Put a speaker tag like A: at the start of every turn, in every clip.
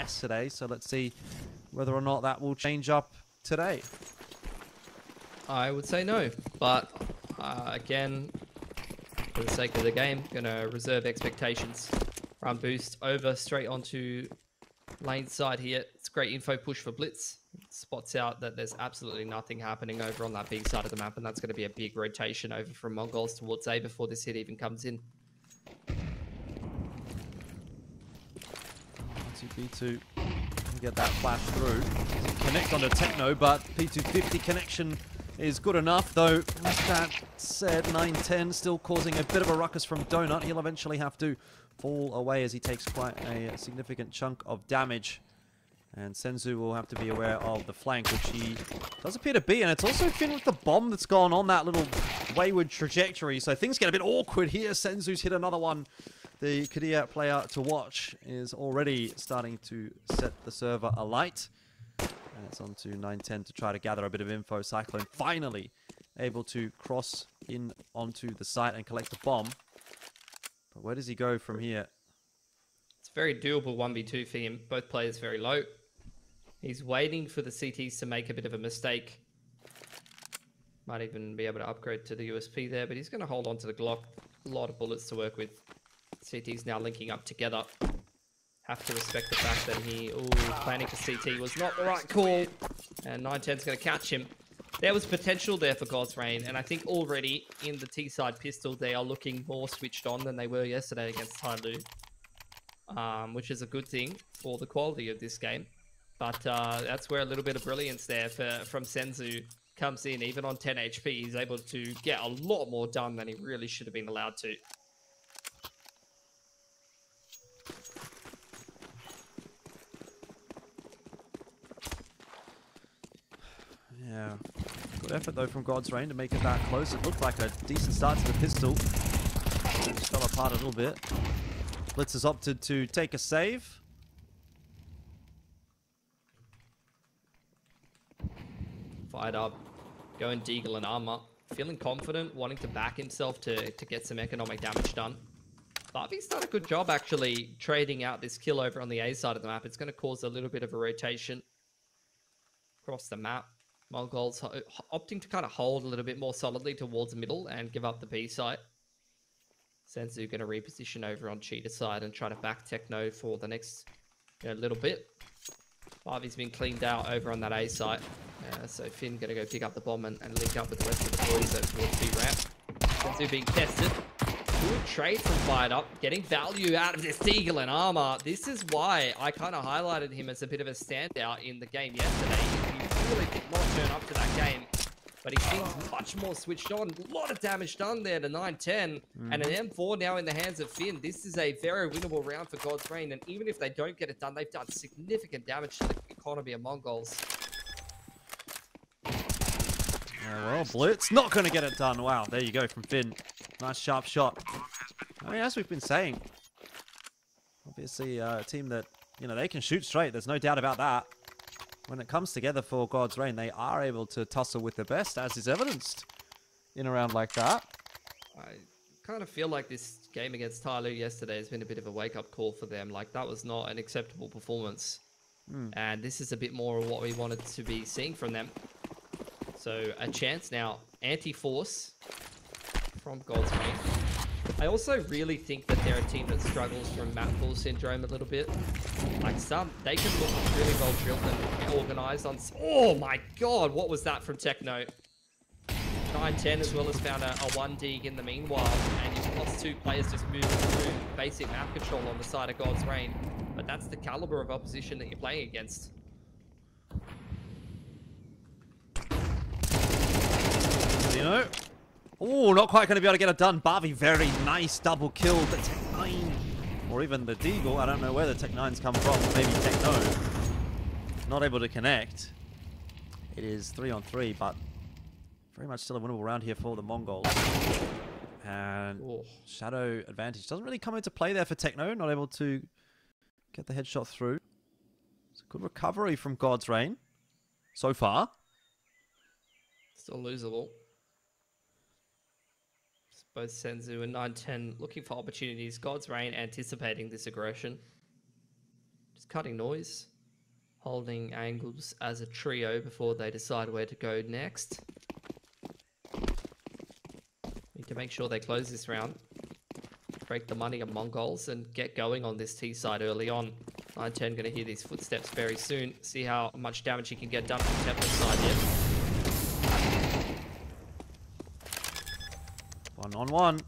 A: yesterday. So let's see whether or not that will change up today.
B: I would say no, but again, for the sake of the game, gonna reserve expectations. Run boost over straight onto lane side here. It's great info push for Blitz. Spots out that there's absolutely nothing happening over on that B side of the map, and that's going to be a big rotation over from MongolZ towards A before this hit even comes in.
A: B2 can get that flash through. Connect onto Techno, but P250 connection is good enough, though. As that said, 910 still causing a bit of a ruckus from Donut. He'll eventually have to fall away as he takes quite a significant chunk of damage. And Senzu will have to be aware of the flank, which he does appear to be. And it's also Finn with the bomb that's gone on that little wayward trajectory. So things get a bit awkward here. Senzu's hit another one. The Kadia player to watch is already starting to set the server alight. And it's on to 910 to try to gather a bit of info. Cyclone finally able to cross in onto the site and collect the bomb. But where does he go from here?
B: It's a very doable 1v2 for him. Both players very low. He's waiting for the CTs to make a bit of a mistake. Might even be able to upgrade to the USP there, but he's going to hold on to the Glock. A lot of bullets to work with. CT's now linking up together. Have to respect the fact that he, planning for CT was not the right call. And 910's going to catch him. There was potential there for God's Reign, and I think already in the T-side pistol, they are looking more switched on than they were yesterday against Tyloo. Which is a good thing for the quality of this game. But that's where a little bit of brilliance there from Senzu comes in. Even on 10 HP, he's able to get a lot more done than he really should have been allowed to.
A: Yeah, good effort though from God's Reign to make it that close. It looked like a decent start to the pistol. It just fell apart a little bit. Blitz has opted to take a save.
B: Fired up, going Deagle and Armor. Feeling confident, wanting to back himself to get some economic damage done. Barbie's done a good job actually trading out this kill over on the A side of the map. It's going to cause a little bit of a rotation across the map. MongolZ opting to kind of hold a little bit more solidly towards the middle and give up the B site. Senzu going to reposition over on Cheetah side and try to back Techno for the next little bit. Barbie's been cleaned out over on that A site. So Finn going to go pick up the bomb and link up with the rest of the boys over towards B ramp. Senzu being tested. Good trade from Fired Up, getting value out of this Deagle and Armor. This is why I kind of highlighted him as a bit of a standout in the game yesterday. He really did not turn up to that game, but he seems much more switched on. A lot of damage done there to 910, and an M4 now in the hands of Finn. This is a very winnable round for God's Reign, and even if they don't get it done, they've done significant damage to the economy of MongolZ.
A: Well, Blitz not going to get it done. Wow, there you go from Finn. Nice sharp shot. I mean, as we've been saying, obviously a team that, they can shoot straight. There's no doubt about that. When it comes together for God's Reign, they are able to tussle with the best, as is evidenced in a round like that.
B: I kind of feel like this game against Tyloo yesterday has been a bit of a wake-up call for them. Like, that was not an acceptable performance. And this is a bit more of what we wanted to be seeing from them. So, a chance now. Anti-force from God's Reign. I also really think that they're a team that struggles from map pool syndrome a little bit. Like they can look really well drilled and organized on... Oh my god, what was that from Techno? 910 as well as found a 1 dig in the meanwhile, and you've lost 2 players just moving through basic map control on the side of God's Reign. But that's the caliber of opposition that you're playing against.
A: Oh, not quite going to be able to get it done. Barbie, very nice double kill. The Tech-9, or even the Deagle. I don't know where the Tech-9's come from. Maybe Techno. Not able to connect. It is 3-on-3, but very much still a winnable round here for the Mongols. And Shadow advantage doesn't really come into play there for Techno. Not able to get the headshot through. It's a good recovery from God's Reign so far.
B: Still losable. Both Senzu and 910 looking for opportunities. God's Reign anticipating this aggression. Just cutting noise, holding angles as a trio before they decide where to go next. Need to make sure they close this round, break the money of MongolZ, and get going on this T side early on. 9-10 going to hear these footsteps very soon. See how much damage he can get done from Temple's side here.
A: 1-on-1.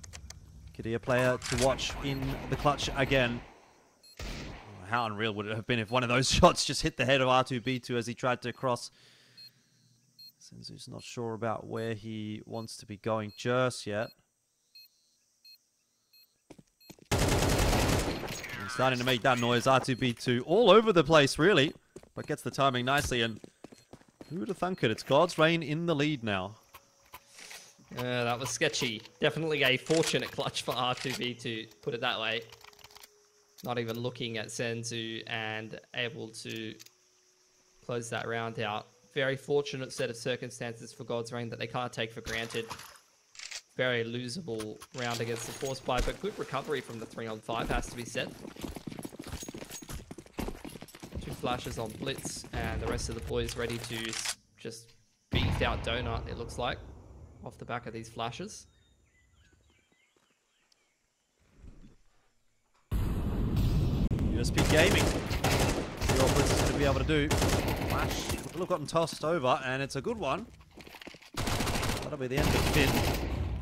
A: Could be a player to watch in the clutch again. How unreal would it have been if one of those shots just hit the head of R2B2 as he tried to cross. Senzu's not sure about where he wants to be going just yet. He's starting to make that noise. R2B2 all over the place, really. But gets the timing nicely. And who would have thunk it? It's God's Reign in the lead now.
B: That was sketchy. Definitely a fortunate clutch for R2B2, put it that way. Not even looking at Senzu and able to close that round out. Very fortunate set of circumstances for God's Reign that they can't take for granted. Very losable round against the Force Buy, but good recovery from the 3-on-5 has to be said. 2 flashes on Blitz, and the rest of the boys ready to just beat out Donut, it looks like, off the back of these flashes.
A: USP Gaming. See what Blitz is going to be able to do. Flash will have gotten tossed over, and it's a good one. That'll be the end of Finn.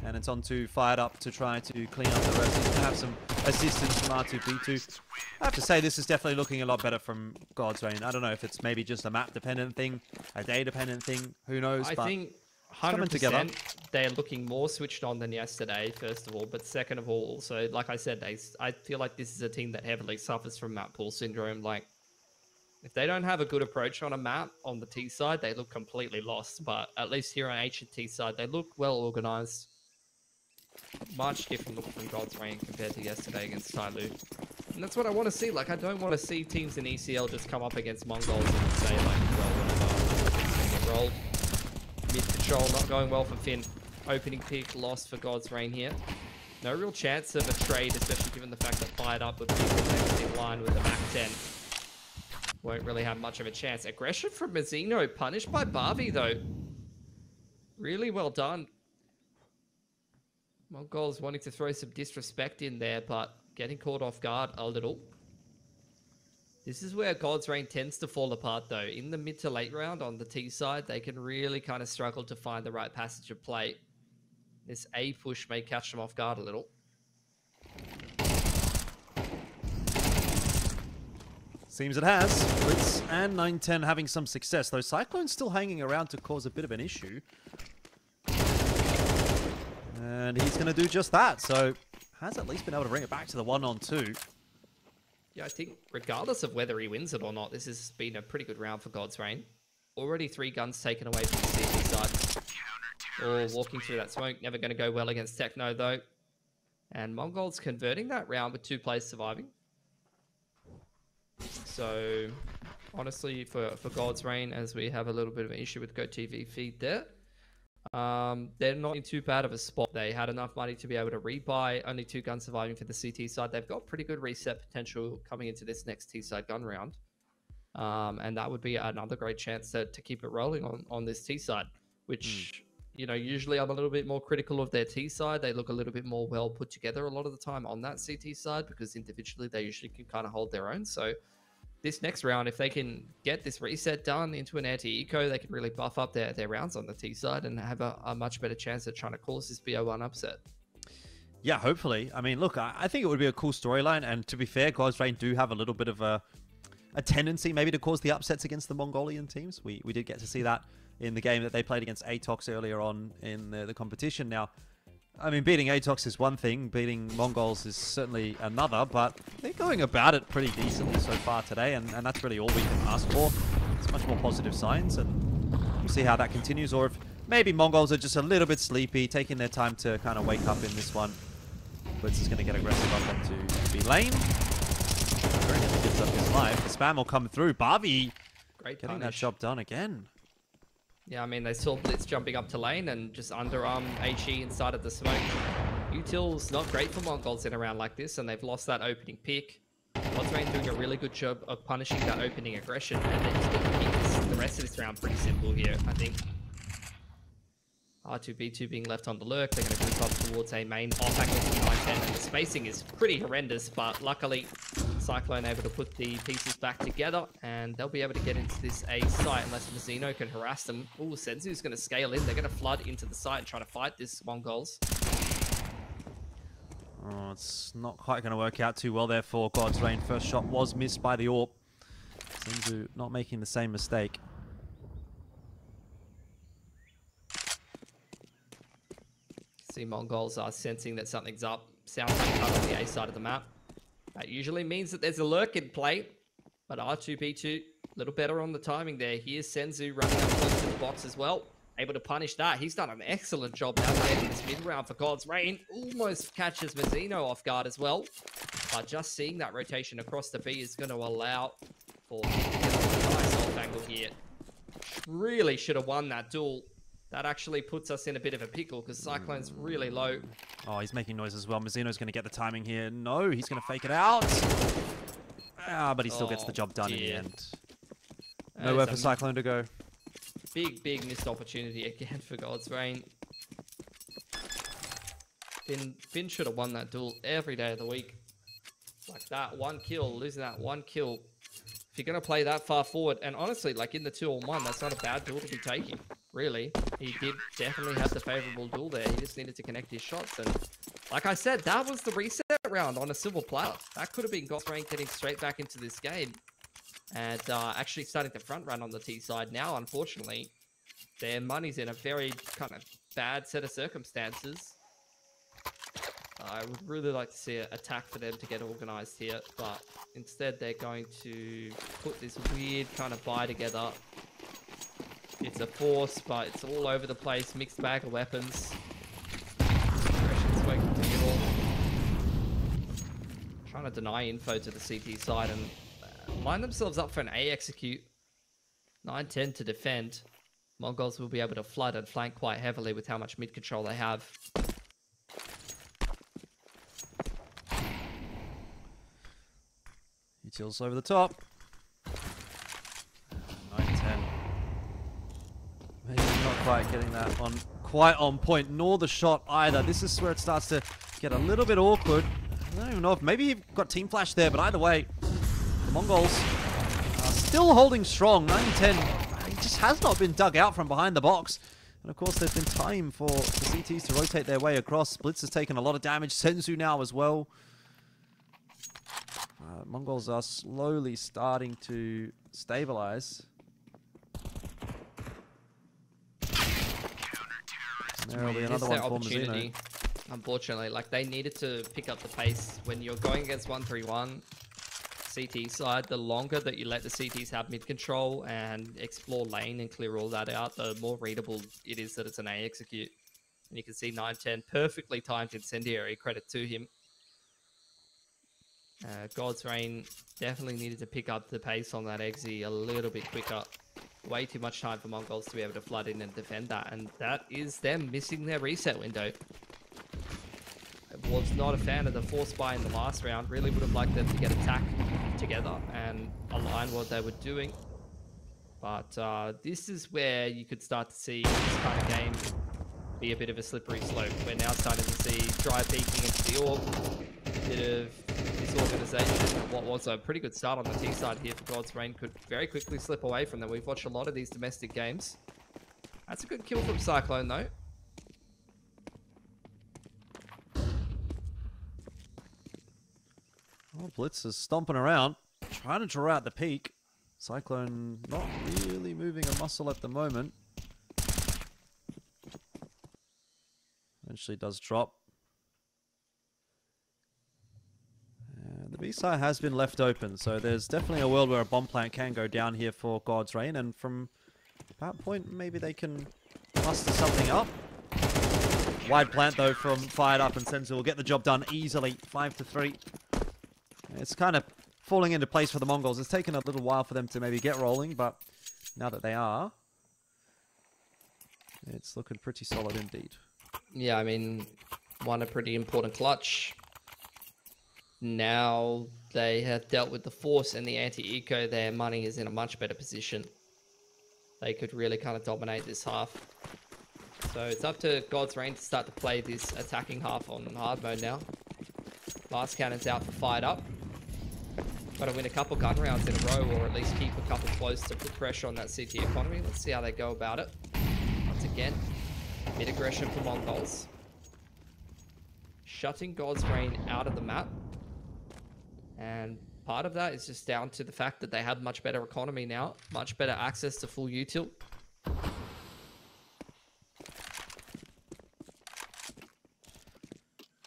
A: And it's on to Fired Up to try to clean up the rest. He's going to have some assistance from R2B2. I have to say, this is definitely looking a lot better from God's Reign. I don't know if it's maybe just a map-dependent thing, a day-dependent thing. Who knows?
B: I think 100% they're looking more switched on than yesterday, first of all. But second of all, also, like I said, I feel like this is a team that heavily suffers from map pool syndrome. Like, if they don't have a good approach on a map on the T side, they look completely lost. But at least here on H and T side, they look well organized. Much different look from God's Reign compared to yesterday against Tyloo. And that's what I want to see. Like, I don't want to see teams in ECL just come up against MongolZ and say, like, well, whatever. Roll. Mid control not going well for Finn. Opening pick lost for God's Reign here. No real chance of a trade, especially given the fact that Fired Up would be next in line with the Mac 10. Won't really have much of a chance. Aggression from Mazzino, punished by Barbie, though. Really well done. MongolZ wanting to throw some disrespect in there, but getting caught off guard a little. This is where God's Reign tends to fall apart, though. In the mid to late round on the T side, they can really kind of struggle to find the right passage of play. This A push may catch them off guard a little.
A: Seems it has. Blitz and 9-10 having some success, though Cyclone's still hanging around to cause a bit of an issue. And he's going to do just that, so has at least been able to bring it back to the 1-on-2.
B: Yeah, I think regardless of whether he wins it or not, this has been a pretty good round for God's Reign. Already 3 guns taken away from the CT side. Or walking through that smoke, never going to go well against Techno though. And MongolZ converting that round with 2 players surviving. So, honestly, for God's Reign, as we have a little bit of an issue with GoTV feed there, they're not in too bad of a spot. They had enough money to be able to rebuy, only 2 guns surviving for the CT side. They've got pretty good reset potential coming into this next T side gun round. And that would be another great chance to keep it rolling on this T side, which, you know, usually I'm a little bit more critical of their T side. They look a little bit more well put together a lot of the time on that CT side because individually they usually can kind of hold their own. So this next round, if they can get this reset done into an anti-eco, they can really buff up their rounds on the T side and have a much better chance at trying to cause this BO1 upset.
A: Yeah, hopefully. I mean, look, I think it would be a cool storyline, and to be fair, God's Reign do have a little bit of a tendency maybe to cause the upsets against the Mongolian teams. We did get to see that in the game that they played against Atox earlier on in the competition. Now, I mean, beating Atox is one thing, beating MongolZ is certainly another, but they're going about it pretty decently so far today, and that's really all we can ask for. It's much more positive signs, and we'll see how that continues, or if maybe MongolZ are just a little bit sleepy, taking their time to kind of wake up in this one. Blitz is going to get aggressive up onto B lane. Very nearly gives up his life. The spam will come through. Barbie getting that job done again.
B: Yeah, I mean, they saw Blitz jumping up to lane and just underarm HE inside of the smoke. Util's not great for MongolZ in a round like this, and they've lost that opening pick. GodsRain doing a really good job of punishing that opening aggression, and then just going to keep the rest of this round pretty simple here, I think. R2B2 being left on the lurk, they're going to move up towards a main off angle from 910, and the spacing is pretty horrendous, but luckily Cyclone able to put the pieces back together, and they'll be able to get into this A site unless MongolZ can harass them. Ooh, Senzu's going to scale in, they're going to flood into the site and try to fight this MongolZ.
A: Oh, it's not quite going to work out too well there for GodsRain. First shot was missed by the AWP. Senzu not making the same mistake.
B: See MongolZ are sensing that something's up. Sounds like cut on the A side of the map. That usually means that there's a lurk in play. But R2B2, a little better on the timing there. Here's Senzu running up close to the box as well. Able to punish that. He's done an excellent job navigating this mid round for GodsRain. Almost catches Mazzino off guard as well. But just seeing that rotation across the B is going to allow for a nice off angle here. Really should have won that duel. That actually puts us in a bit of a pickle because Cyclone's really low.
A: Oh, he's making noise as well. Mazzino's going to get the timing here. No, he's going to fake it out. Ah, but he still gets the job done in the end. Nowhere for Cyclone to go.
B: Big missed opportunity again for GodsRain. Finn should have won that duel every day of the week. Like that, one kill, losing that one kill. If you're going to play that far forward, and honestly, like in the 2-on-1, that's not a bad duel to be taking, really. He did definitely have the favorable duel there. He just needed to connect his shots. And like I said, that was the reset round on a silver platter. That could have been GodsRain getting straight back into this game. And actually starting to front run on the T side now, unfortunately. Their money's in a very kind of bad set of circumstances. I would really like to see an attack for them to get organized here, but instead they're going to put this weird kind of buy together. It's a force, but it's all over the place. Mixed bag of weapons. Aggression's working to middle. Trying to deny info to the CT side and line themselves up for an A execute. 9-10 to defend. MongolZ will be able to flood and flank quite heavily with how much mid control they have.
A: He tilts over the top. 9-10. Maybe not quite getting that on quite on point, nor the shot either. This is where it starts to get a little bit awkward. I don't even know if maybe he got team flash there, but either way, the MongolZ are still holding strong. 9-10. He just has not been dug out from behind the box. And of course, there's been time for the CTs to rotate their way across. Blitz has taken a lot of damage. Senzu now as well. MongolZ are slowly starting to stabilize. There will be another one for Mazzino.
B: Unfortunately, like they needed to pick up the pace when you're going against 1-3-1. CT side, the longer that you let the CTs have mid control and explore lane and clear all that out, the more readable it is that it's an A execute. And you can see 9-10 perfectly timed incendiary, credit to him. GodsRain definitely needed to pick up the pace on that exi a little bit quicker. Way too much time for MongolZ to be able to flood in and defend that, and that is them missing their reset window. I was not a fan of the force buy in the last round. Really would have liked them to get attack together and align what they were doing. But this is where you could start to see this kind of game be a bit of a slippery slope. We're now starting to see dry peeking into the AWP. Bit of disorganization. What was a pretty good start on the T side here for GodsRain could very quickly slip away from them. We've watched a lot of these domestic games. That's a good kill from Cyclone though.
A: Well, Blitz is stomping around, trying to draw out the peak. Cyclone not really moving a muscle at the moment. Eventually does drop. The B side has been left open, so there's definitely a world where a bomb plant can go down here for GodsRain, and from that point, maybe they can muster something up. Wide plant though from Fired Up, and Senzu will get the job done easily, 5-3. It's kind of falling into place for the MongolZ. It's taken a little while for them to maybe get rolling, but now that they are, it's looking pretty solid indeed.
B: Yeah, I mean, won a pretty important clutch. now they have dealt with the force and the anti-eco, their money is in a much better position. They could really kind of dominate this half. So it's up to God's Reign to start to play this attacking half on hard mode now. Blast cannon's out for fired up. Got to win a couple gun rounds in a row, or at least keep a couple close to put pressure on that CT economy. Let's see how they go about it. Once again, mid aggression for MongolZ. Shutting God's Reign out of the map. And part of that is just down to the fact that they have much better economy now, much better access to full util.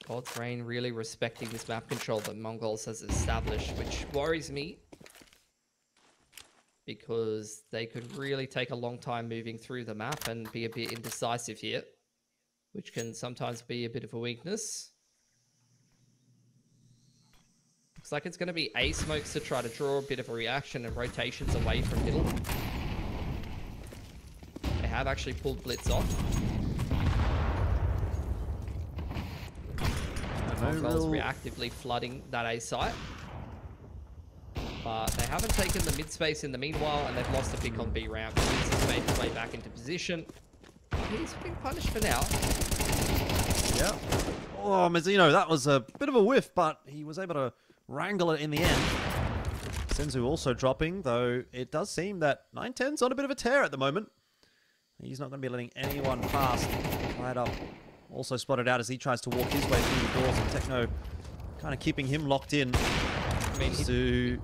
B: God's Reign really respecting this map control that MongolZ has established, which worries me because they could really take a long time moving through the map and be a bit indecisive here, which can sometimes be a bit of a weakness. Looks like it's going to be A smokes to try to draw a bit of a reaction and rotations away from middle. They have actually pulled Blitz off. MongolZ reactively flooding that A site. But they haven't taken the mid space in the meanwhile, and they've lost a pick on B ramp. Blitz has made his way back into position. He's being punished for now.
A: Yeah. Oh, Mazzino, that was a bit of a whiff, but he was able to wrangle it in the end. Senzu also dropping, though it does seem that 910's on a bit of a tear at the moment. He's not going to be letting anyone pass. Right up. Also spotted out as he tries to walk his way through the doors, and Techno kind of keeping him locked in. I mean, to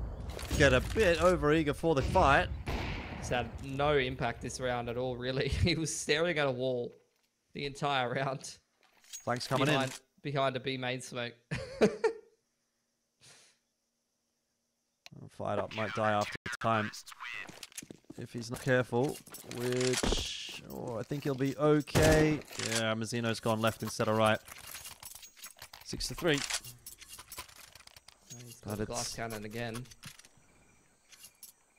A: get a bit overeager for the fight.
B: He's had no impact this round at all, really. He was staring at a wall the entire round.
A: Flanks coming in.
B: Behind a B main smoke.
A: Fired up, might die after time if he's not careful, which I think he'll be okay. Yeah, Mazzino's gone left instead of right. 6-3.
B: He's got a glass cannon again.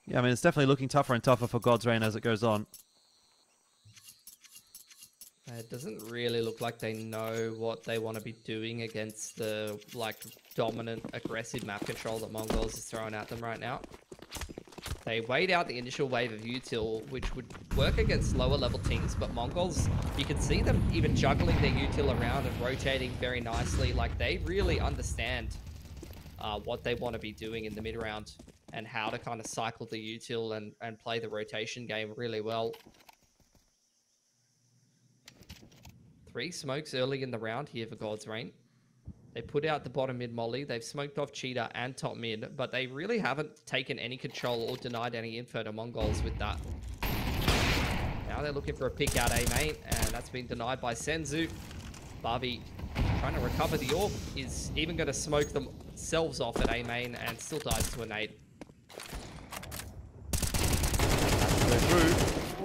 A: Yeah, I mean, it's definitely looking tougher and tougher for God's Reign as it goes on.
B: It doesn't really look like they know what they want to be doing against the dominant, aggressive map control that MongolZ is throwing at them right now. They wait out the initial wave of util, which would work against lower level teams, but MongolZ, you can see them even juggling their util around and rotating very nicely. Like, they really understand what they want to be doing in the mid round and how to kind of cycle the util and play the rotation game really well. 3 smokes early in the round here for God's Reign. They put out the bottom mid molly. They've smoked off Cheetah and top mid, but they really haven't taken any control or denied any info to MongolZ with that. Now they're looking for a pick out A main, and that's been denied by Senzu. Barbie trying to recover the orb, is even going to smoke themselves off at A main and still dies to a nade.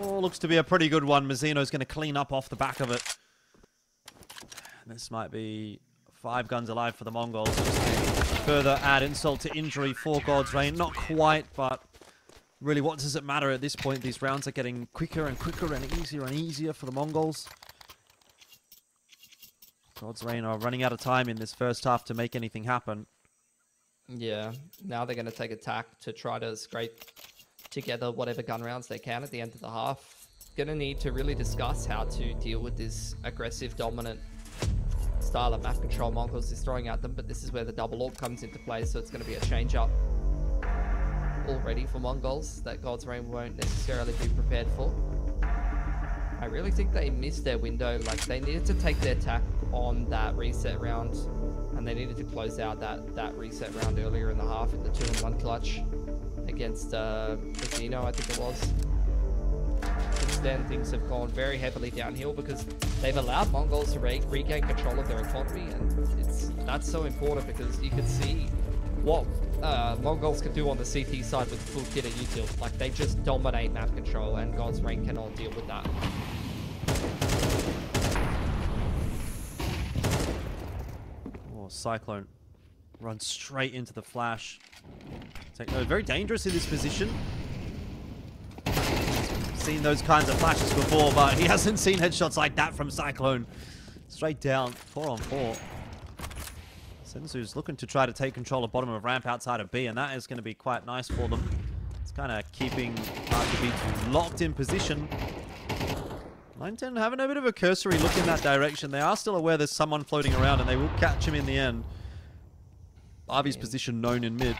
A: Oh, looks to be a pretty good one. Mazzino's going to clean up off the back of it. This might be 5 guns alive for the Mongols. Just to further add insult to injury for God's Reign. Not quite, but really, what does it matter at this point? These rounds are getting quicker and quicker and easier for the Mongols. God's Reign are running out of time in this first half to make anything happen.
B: Yeah, now they're going to take attack to try to scrape together whatever gun rounds they can at the end of the half. Going to need to really discuss how to deal with this aggressive, dominant style of map control MongolZ is throwing at them, but this is where the double orb comes into play, so it's going to be a change up already for MongolZ that God's Reign won't necessarily be prepared for. I really think they missed their window. Like, they needed to take their attack on that reset round, and they needed to close out that reset round earlier in the half in the 2-1 clutch against Casino, I think it was. Since then, things have gone very heavily downhill because they've allowed MongolZ to regain control of their economy, and that's so important because you can see what MongolZ can do on the CT side with full kit and util. Like, they just dominate map control, and God's Reign cannot deal with that.
A: Oh, Cyclone runs straight into the flash. Techno very dangerous in this position. Seen those kinds of flashes before, but he hasn't seen headshots like that from Cyclone. Straight down, 4-on-4. Senzu's looking to try to take control of bottom of ramp outside of B, and that is going to be quite nice for them. It's kind of keeping RTB2 locked in position. 910 having a bit of a cursory look in that direction. They are still aware there's someone floating around, and they will catch him in the end. Barbie's position known in mid.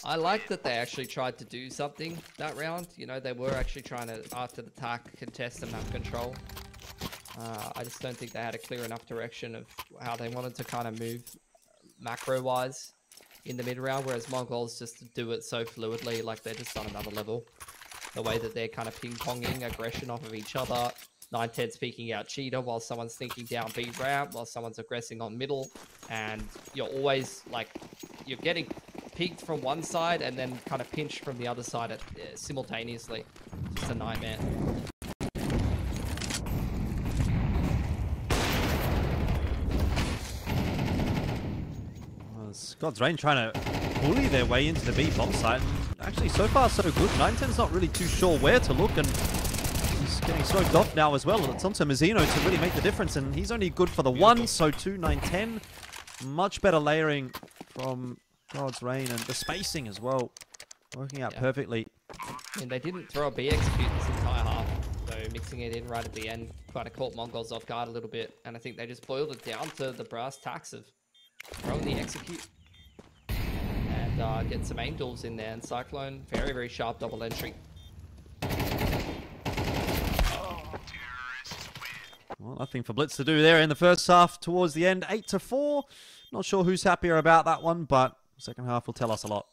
B: I like that they actually tried to do something that round. You know, they were actually trying to, after the attack, contest and map control. I just don't think they had a clear enough direction of how they wanted to kind of move macro-wise in the mid-round, whereas MongolZ just do it so fluidly, like they're just on another level. The way that they're kind of ping-ponging aggression off of each other. 910's peeking out cheetah while someone's thinking down B ramp, while someone's aggressing on middle. And you're always, like, you're getting peaked from one side and then kind of pinched from the other side simultaneously. It's a nightmare.
A: God's Rain trying to bully their way into the B bomb site. Actually, so far so good. 910's not really too sure where to look, and he's getting smoked off now as well. It's onto Mazzino to really make the difference, and he's only good for the one, so 2, 910. Much better layering from God's Rain, and the spacing as well. Working out perfectly.
B: And they didn't throw a B execute this entire half, so mixing it in right at the end kind of caught MongolZ off guard a little bit, and I think they just boiled it down to the brass tacks of throwing the execute and get some angels in there. And Cyclone, very, very sharp double entry.
A: Well, nothing for Blitz to do there in the first half towards the end. 8-4. Not sure who's happier about that one, but second half will tell us a lot.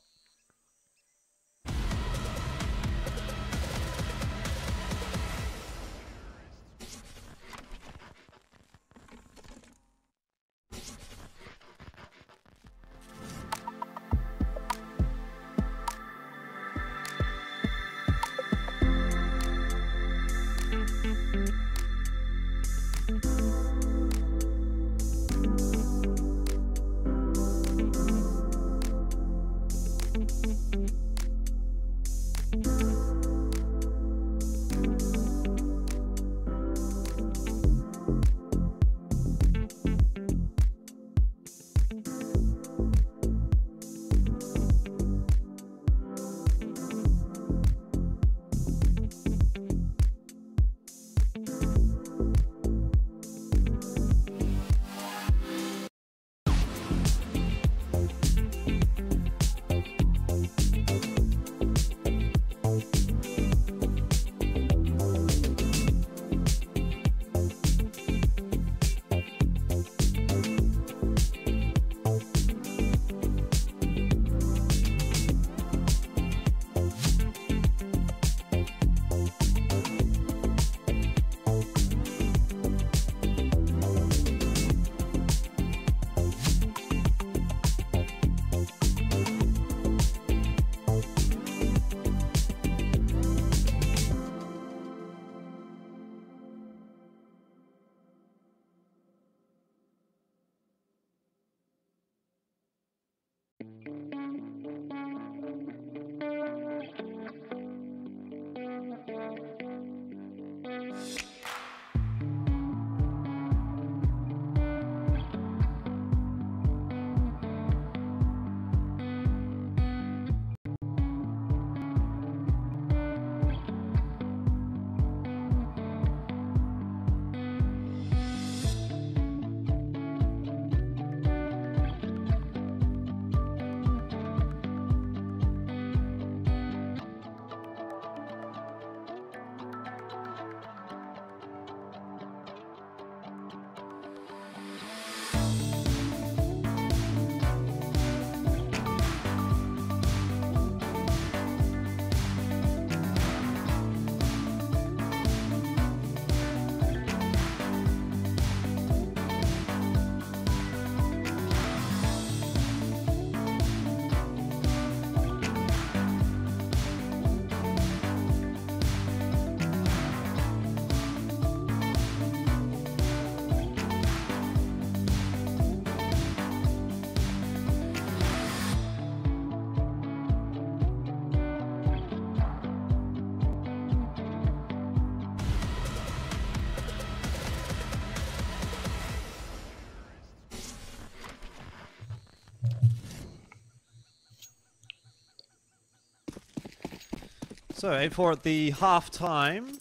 A: So 8-4 at the half-time.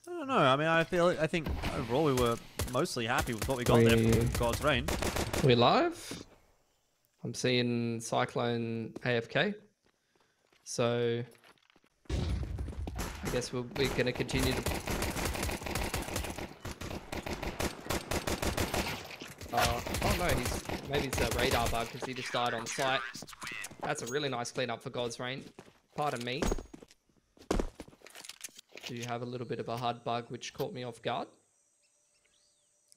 A: I don't know. I mean, I think overall we were mostly happy with what we got there from God's Reign.
B: We live? I'm seeing Cyclone AFK. So I guess we're going to continue to... oh no, maybe it's a radar bug because he just died on site. That's a really nice cleanup for God's Reign. Pardon me. Do have a little bit of a hard bug which caught me off guard.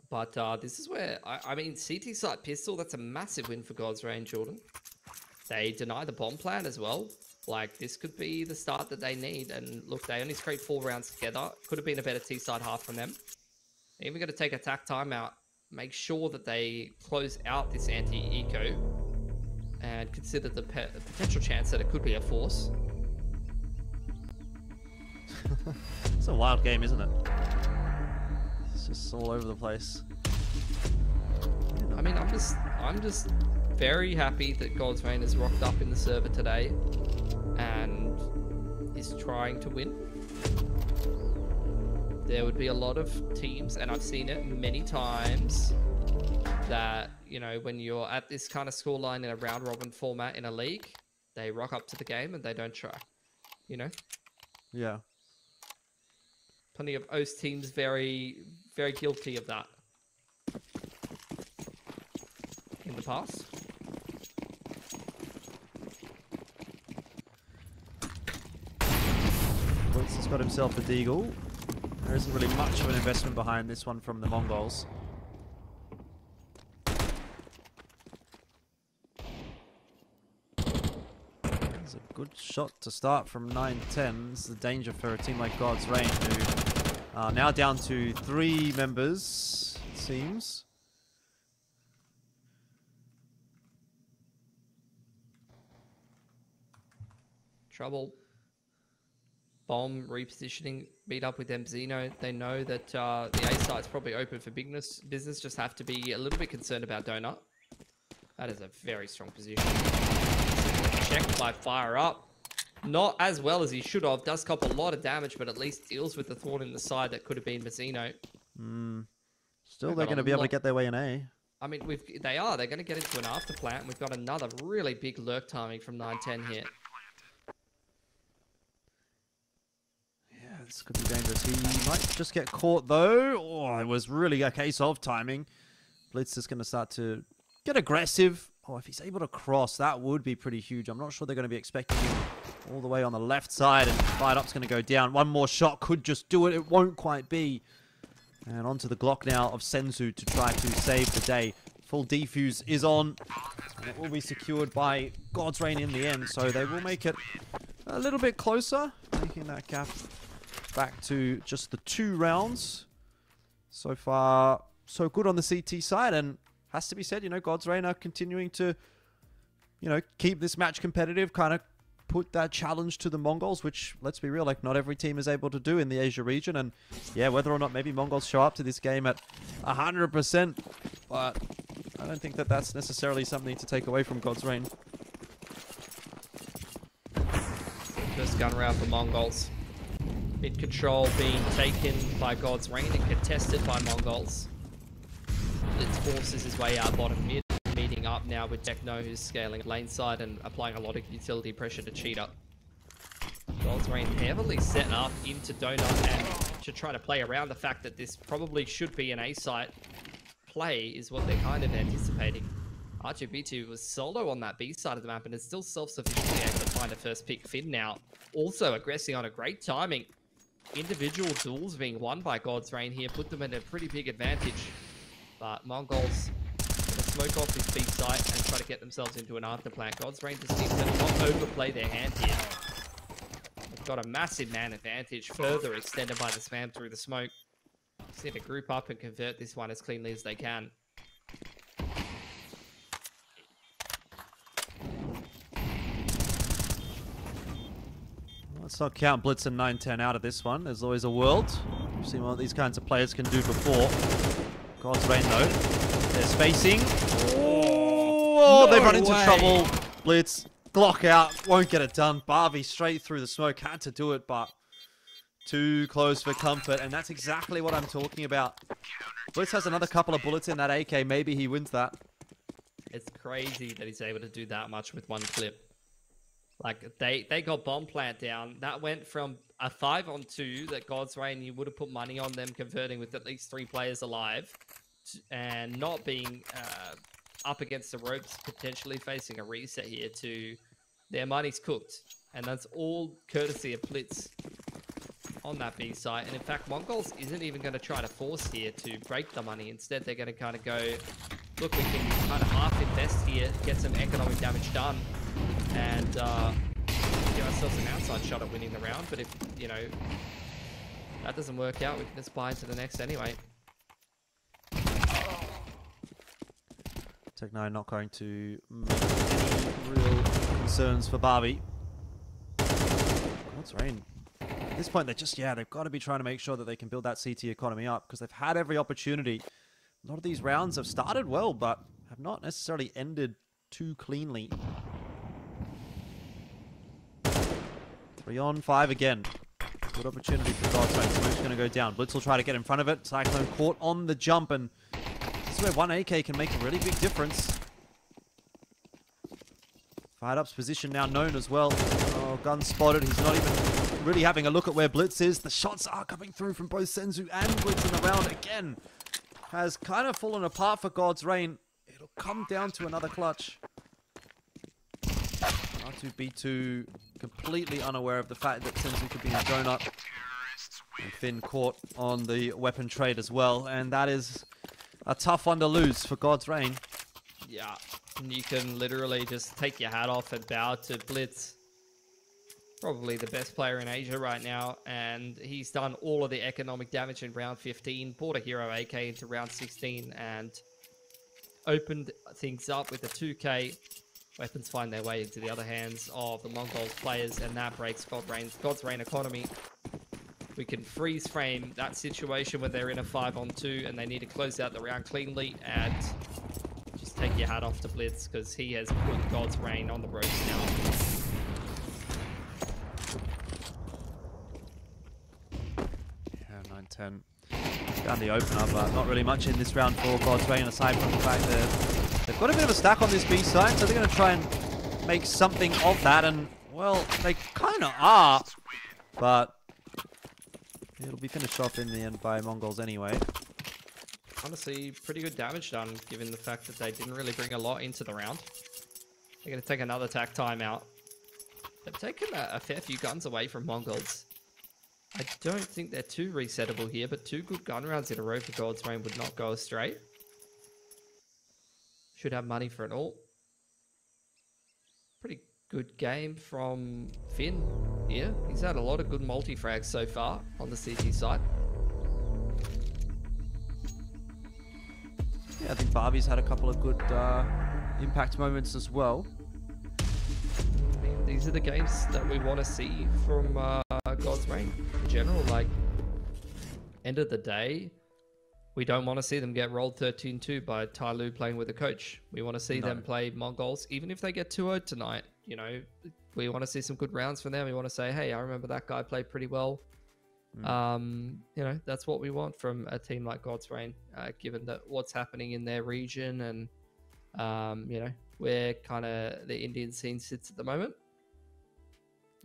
B: But this is where, I mean, CT site pistol, that's a massive win for God's Reign, Jordan. They deny the bomb plan as well. Like, this could be the start that they need. And look, they only scraped 4 rounds together. Could have been a better T-side half from them. They're even going to take a tack timeout. Make sure that they close out this anti-eco. And consider the potential chance that it could be a force.
A: It's a wild game, isn't it? It's just all over the place.
B: I mean, I'm just very happy that God's Reign has rocked up in the server today and is trying to win. There would be a lot of teams, and I've seen it many times, that, you know, when you're at this kind of scoreline in a round robin format in a league, they rock up to the game and they don't try, you know?
A: Yeah.
B: Plenty of OS teams very, very guilty of that in the past.
A: Blitz has got himself a deagle. There isn't really much of an investment behind this one from the Mongols. It's a good shot to start from 9-10. This is the danger for a team like God's Reign, who are now down to 3 members, it seems.
B: Trouble. Bomb repositioning, meet up with them. Xeno, they know that the A site's probably open for business. Just have to be a little bit concerned about Donut. That is a very strong position. Checked by Fire Up. Not as well as he should have. Does cop a lot of damage, but at least deals with the thorn in the side that could have been Mazzino.
A: Still, they're going to be able to get their way in A.
B: I mean, they are. They're going to get into an after plant. We've got another really big lurk timing from 9-10 here.
A: Yeah, this could be dangerous. He might just get caught, though. Oh, it was really a case of timing. Blitz is going to start to get aggressive. Oh, if he's able to cross, that would be pretty huge. I'm not sure they're going to be expecting him all the way on the left side, and Fired Up's going to go down. One more shot could just do it. It won't quite be. And onto the Glock now of Senzu to try to save the day. Full defuse is on, and it will be secured by God's Reign in the end. So they will make it a little bit closer, making that gap back to just the 2 rounds. So far, so good on the CT side, and has to be said, you know, God's Reign are continuing to, you know, keep this match competitive, kind of put that challenge to the Mongols, which, let's be real, like, not every team is able to do in the Asia region. And yeah, whether or not maybe Mongols show up to this game at 100%, but I don't think that that's necessarily something to take away from God's Reign.
B: First gun round for Mongols. Mid control being taken by God's Reign and contested by Mongols. Blitz forces his way out bottom mid, meeting up now with Techno, who's scaling lane side and applying a lot of utility pressure to Cheetah. God's Reign heavily set up into Donut and to try to play around the fact that this probably should be an A site play is what they're kind of anticipating. R2B2 was solo on that B side of the map and is still self-sufficiently able to find a first pick. Finn now also aggressing on a great timing. Individual duels being won by God's Reign here put them in a pretty big advantage. But Mongols going to smoke off this B site and try to get themselves into an afterplant. God's Reign just seems to not overplay their hand here. They've got a massive man advantage, further extended by the spam through the smoke. Just need to group up and convert this one as cleanly as they can.
A: Let's not count Blitz and 9-10 out of this one. There's always a world. We've seen what these kinds of players can do before. God's Reign, though. They're spacing. Oh, no, they've run into trouble. Blitz Glock out, won't get it done. Barbie straight through the smoke, had to do it, but too close for comfort, and that's exactly what I'm talking about. Blitz has another couple of bullets in that AK, maybe he wins that.
B: It's crazy that he's able to do that much with one clip. Like, they got bomb plant down. That went from a 5-on-2 that God's Reign, you would have put money on them converting with at least 3 players alive, and not being up against the ropes, potentially facing a reset here, to their money's cooked. And that's all courtesy of Blitz on that B site. And in fact, MongolZ isn't even going to try to force here to break the money. Instead, they're going to kind of go, look, we can kind of half invest here, get some economic damage done, and give ourselves an outside shot at winning the round. But if, you know, that doesn't work out, we can just buy into the next anyway.
A: Tech9 not going to make any real concerns for Barbie. God's Reign. At this point, they've got to be trying to make sure that they can build that CT economy up, because they've had every opportunity. A lot of these rounds have started well, but have not necessarily ended too cleanly. 3 on 5 again. Good opportunity for God's Reign. Smoke's going to go down. Blitz will try to get in front of it. Cyclone caught on the jump, and this is where one AK can make a really big difference. Fired up's position now known as well. Oh, gun spotted. He's not even really having a look at where Blitz is. The shots are coming through from both Senzu and Blitz in the round again. Has kind of fallen apart for God's Reign. It'll come down to another clutch. R2B2 completely unaware of the fact that Senzu could be in donut. And Finn caught on the weapon trade as well. And that is a tough one to lose for God's Reign.
B: Yeah, you can literally just take your hat off and bow to Blitz. Probably the best player in Asia right now, and he's done all of the economic damage in round 15, brought a hero AK into round 16, and opened things up with a 2K. Weapons find their way into the other hands of the MongolZ players, and that breaks God's Reign economy. We can freeze frame that situation where they're in a 5-on-2 and they need to close out the round cleanly, and just take your hat off to Blitz, because he has put God's Reign on the ropes now.
A: Yeah, 9-10. Down the opener, but not really much in this round for God's Reign, aside from the fact that they've got a bit of a stack on this B side, so they're going to try and make something of that, and, well, they kind of are, but it'll be finished off in the end by MongolZ anyway.
B: Honestly, pretty good damage done, given the fact that they didn't really bring a lot into the round. They're going to take another tack timeout. They've taken a fair few guns away from MongolZ. I don't think they're too resettable here, but 2 good gun rounds in a row for God's Reign would not go astray. Should have money for it all. Pretty good game from Finn here. He's had a lot of good multi-frags so far on the CT side.
A: Yeah, I think Barbie's had a couple of good impact moments as well.
B: I mean, these are the games that we want to see from God's Reign in general. Like, end of the day, we don't want to see them get rolled 13-2 by Tai Lu playing with a coach. We want to see them play MongolZ, even if they get 2-0 tonight. You know, we want to see some good rounds from them. We want to say, hey, I remember that guy played pretty well. You know, that's what we want from a team like God's Reign, given that what's happening in their region and, you know, where kind of the Indian scene sits at the moment.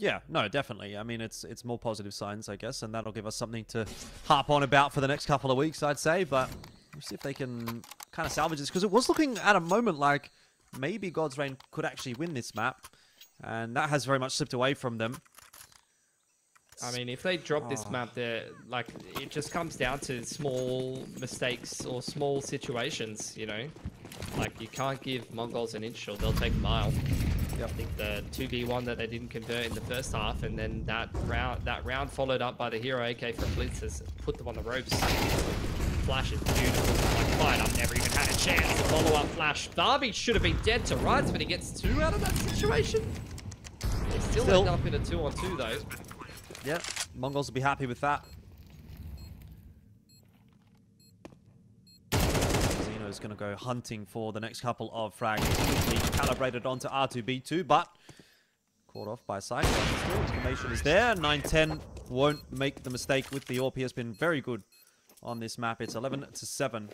A: Yeah, no, definitely. I mean, it's more positive signs, I guess, and that'll give us something to harp on about for the next couple of weeks, I'd say. But we'll see if they can kind of salvage this, because it was looking at a moment like maybe God's Reign could actually win this map, and that has very much slipped away from them.
B: I mean, if they drop this map, there, like, it just comes down to small mistakes or small situations, you know? Like, you can't give MongolZ an inch or they'll take a mile. Yep. I think the 2v1 that they didn't convert in the first half, and then that round followed up by the hero AK from Blitz has put them on the ropes. Flash is beautiful. Like, Fired Up never even had a chance to follow up Flash. Barbie should have been dead to rights, but he gets 2 out of that situation. They still end up in a 2-on-2 though.
A: Yeah, MongolZ will be happy with that. is going to go hunting for the next couple of frags. Quickly calibrated onto R2B2, but caught off by Cyclone. Still, information is there. 9-10 won't make the mistake with the AWP. Has been very good on this map. It's 11-7.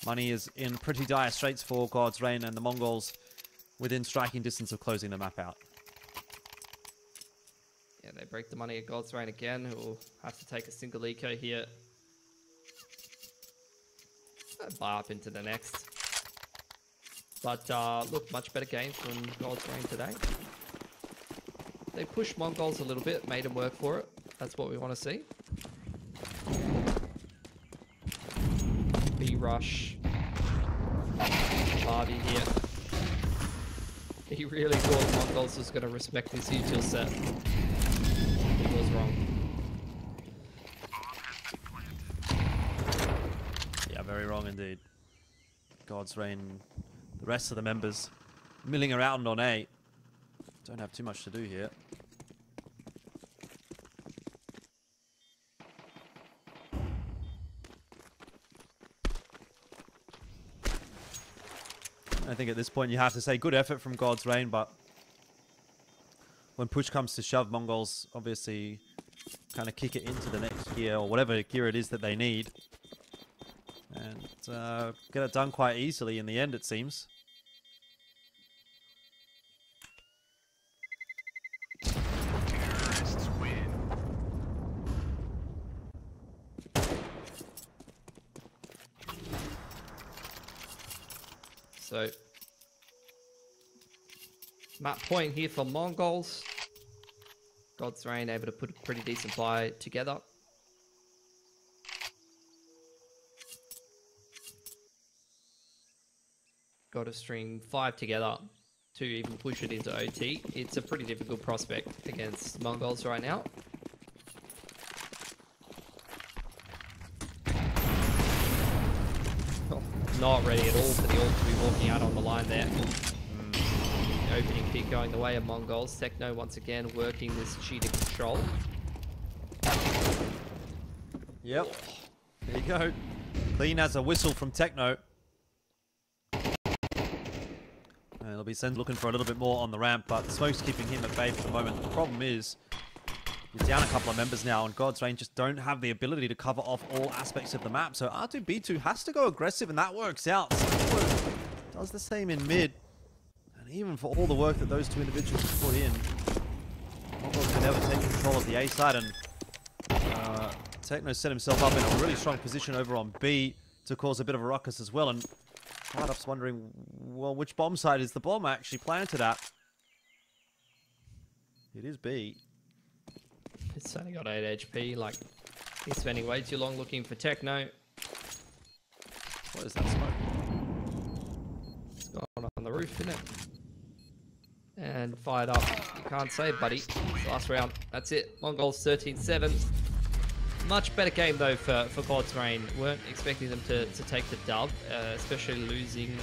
A: Money is in pretty dire straits for God's Reign, and the Mongols within striking distance of closing the map out.
B: Yeah, they break the money at God's Reign again, who will have to take a single eco here. Buy up into the next. But look, much better game from God's Reign today. They pushed MongolZ a little bit, made them work for it. That's what we want to see. B-rush. Barbie here. He really thought MongolZ was going to respect his util set. He was wrong.
A: Yeah, very wrong indeed. God's Reign, the rest of the members milling around on A. Don't have too much to do here. I think at this point you have to say good effort from God's Reign, but when push comes to shove, MongolZ obviously kind of kick it into the next gear, or whatever gear it is that they need. And get it done quite easily in the end, it seems.
B: So, map point here for MongolZ. God's Reign able to put a pretty decent buy together. Got to string 5 together to even push it into OT. It's a pretty difficult prospect against MongolZ right now. Not ready at all for the ult to be walking out on the line there. The opening pick going the way of MongolZ. Techno once again working this cheater control.
A: Yep. There you go. Clean as a whistle from Techno. And it'll be Sen looking for a little bit more on the ramp, but Smoke's keeping him at bay for the moment. The problem is, you're down a couple of members now, and God's Reign just don't have the ability to cover off all aspects of the map. So R2B2 has to go aggressive, and that works out. Cyclone does the same in mid. And even for all the work that those two individuals put in, MongolZ can never take control of the A side, and Techno set himself up in a really strong position over on B to cause a bit of a ruckus as well. And Up's wondering, well, which bomb side is the bomb actually planted at? It is B.
B: It's only got 8 HP, like, he's spending way too long looking for Techno.
A: What is that smoke?
B: It's gone on the roof, isn't it? And fired up. You can't save, buddy. Last round. That's it. MongolZ 13-7. Much better game, though, for God's Reign. Weren't expecting them to take the dub, especially losing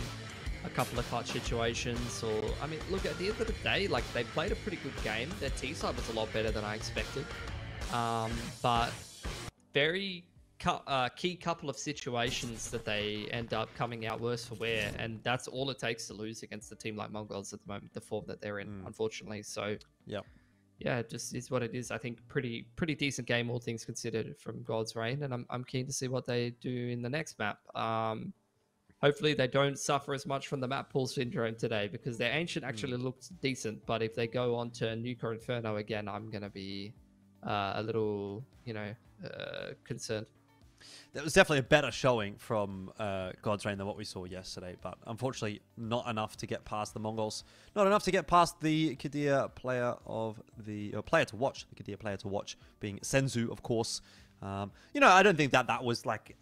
B: a couple of clutch situations. Or, I mean, look, at the end of the day, like, they played a pretty good game. Their T side was a lot better than I expected. But very key couple of situations that they end up coming out worse for wear, and that's all it takes to lose against a team like MongolZ at the moment, the form that they're in, unfortunately. So, yeah, it just is what it is. I think pretty decent game, all things considered, from God's Reign, and I'm keen to see what they do in the next map. Hopefully they don't suffer as much from the map pool syndrome today, because their Ancient actually looked decent, but if they go on to Nuka Inferno again, I'm going to be a little, concerned.
A: There was definitely a better showing from God's Reign than what we saw yesterday, but unfortunately not enough to get past the MongolZ. Not enough to get past the Qadr player of the player to watch. The Qadr player to watch being Senzu, of course. I don't think that was like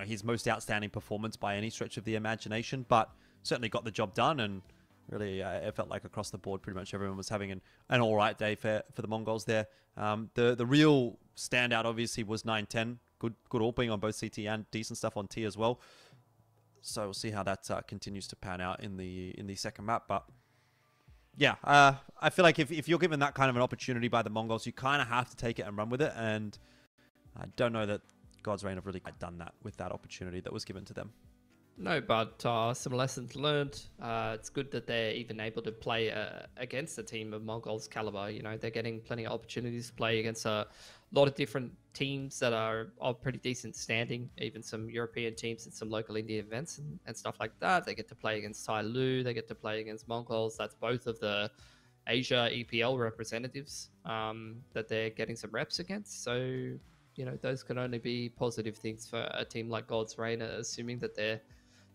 A: his most outstanding performance by any stretch of the imagination, but certainly got the job done. And really, it felt like across the board, pretty much everyone was having an all right day for the MongolZ there. The real standout, obviously, was 9-10. Good AWPing on both CT and decent stuff on T as well. So we'll see how that continues to pan out in the second map. But yeah, I feel like if you're given that kind of an opportunity by the MongolZ, you kind of have to take it and run with it. And I don't know that God's Reign have really done that with that opportunity that was given to them.
B: No, but some lessons learned. It's good that they're even able to play against a team of MongolZ caliber. You know, they're getting plenty of opportunities to play against a lot of different teams that are of pretty decent standing, even some European teams at some local indie events and stuff like that. They get to play against Tai Lu, they get to play against MongolZ. That's both of the Asia EPL representatives that they're getting some reps against. So, you know, those can only be positive things for a team like God's Reign, assuming that they're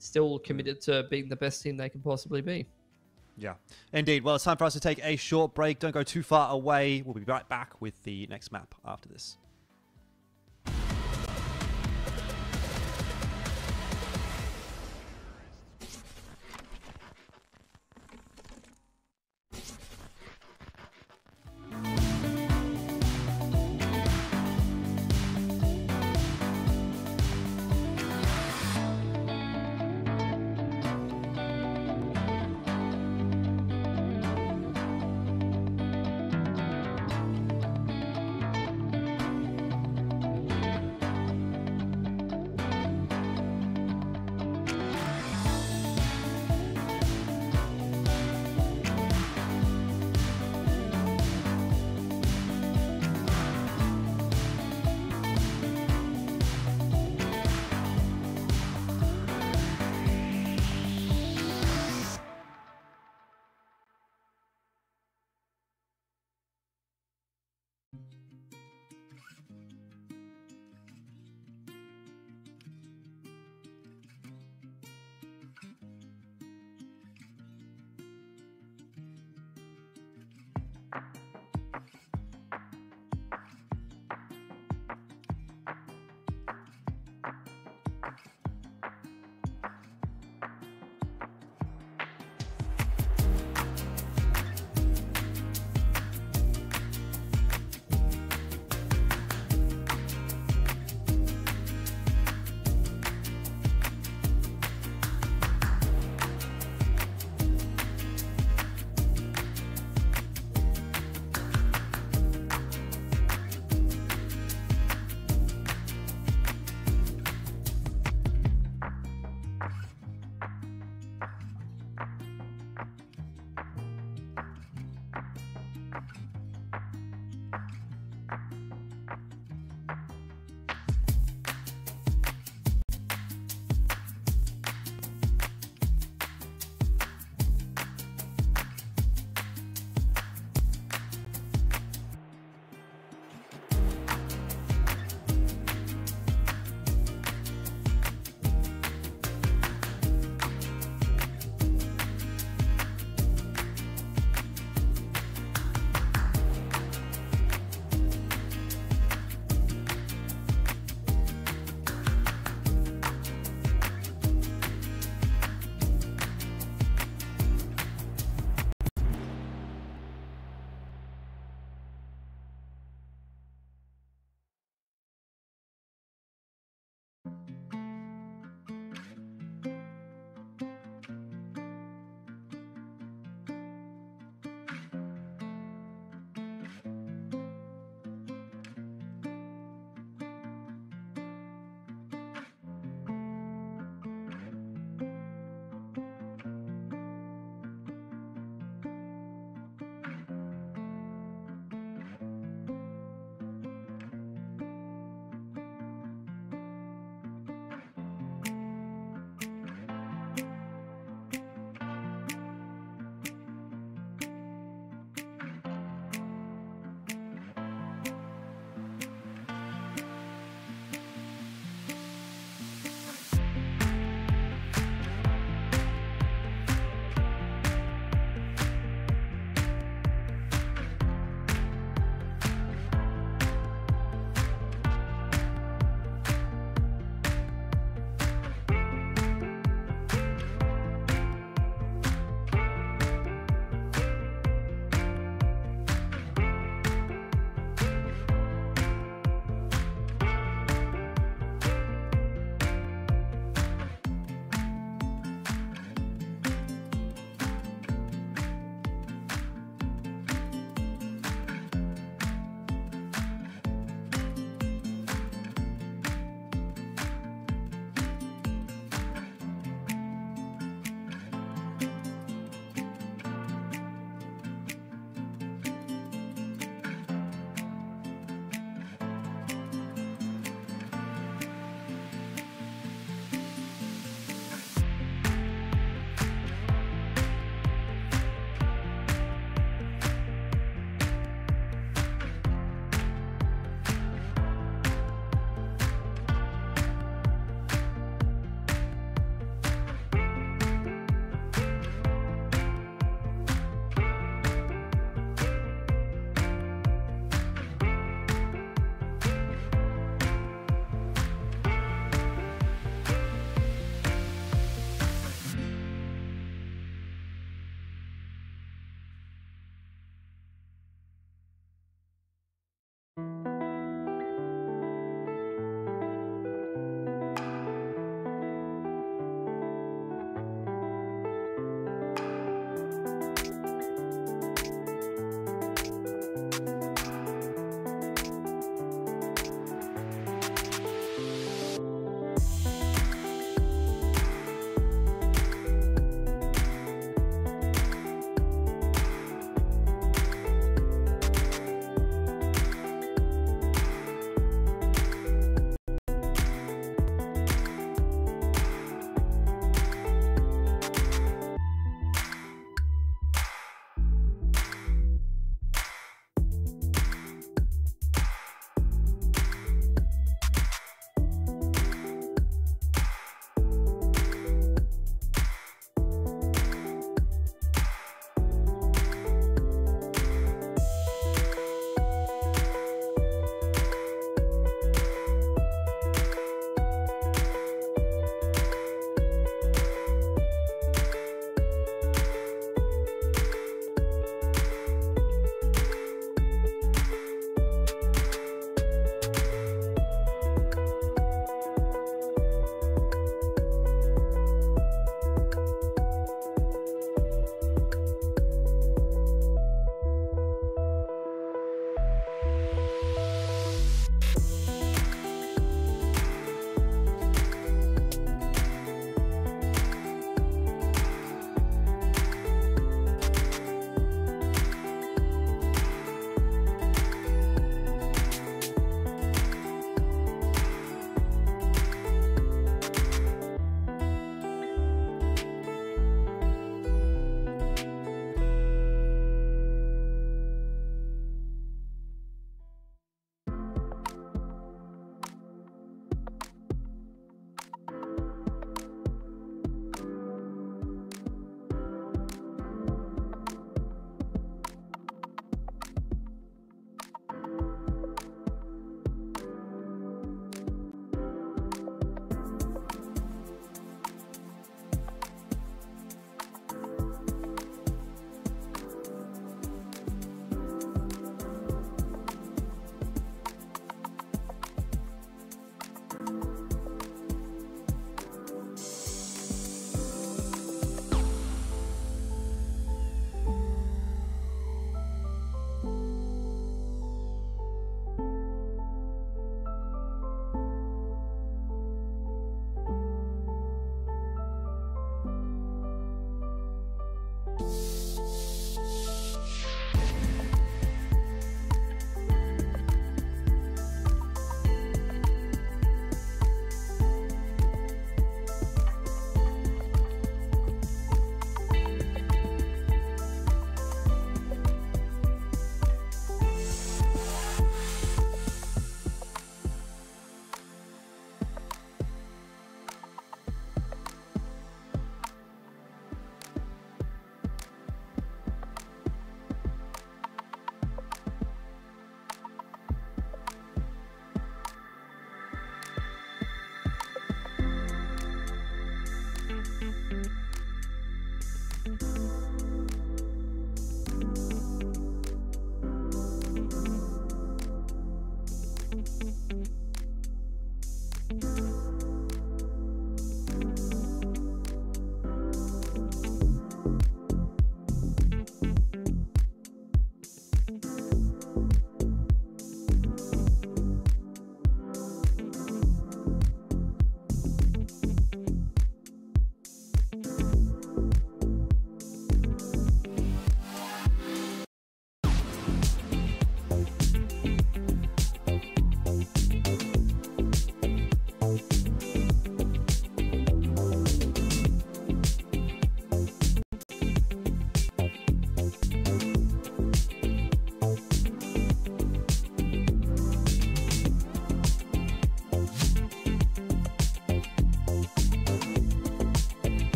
B: still committed to being the best team they can possibly be.
A: Yeah, indeed. Well, it's time for us to take a short break. Don't go too far away. We'll be right back with the next map after this.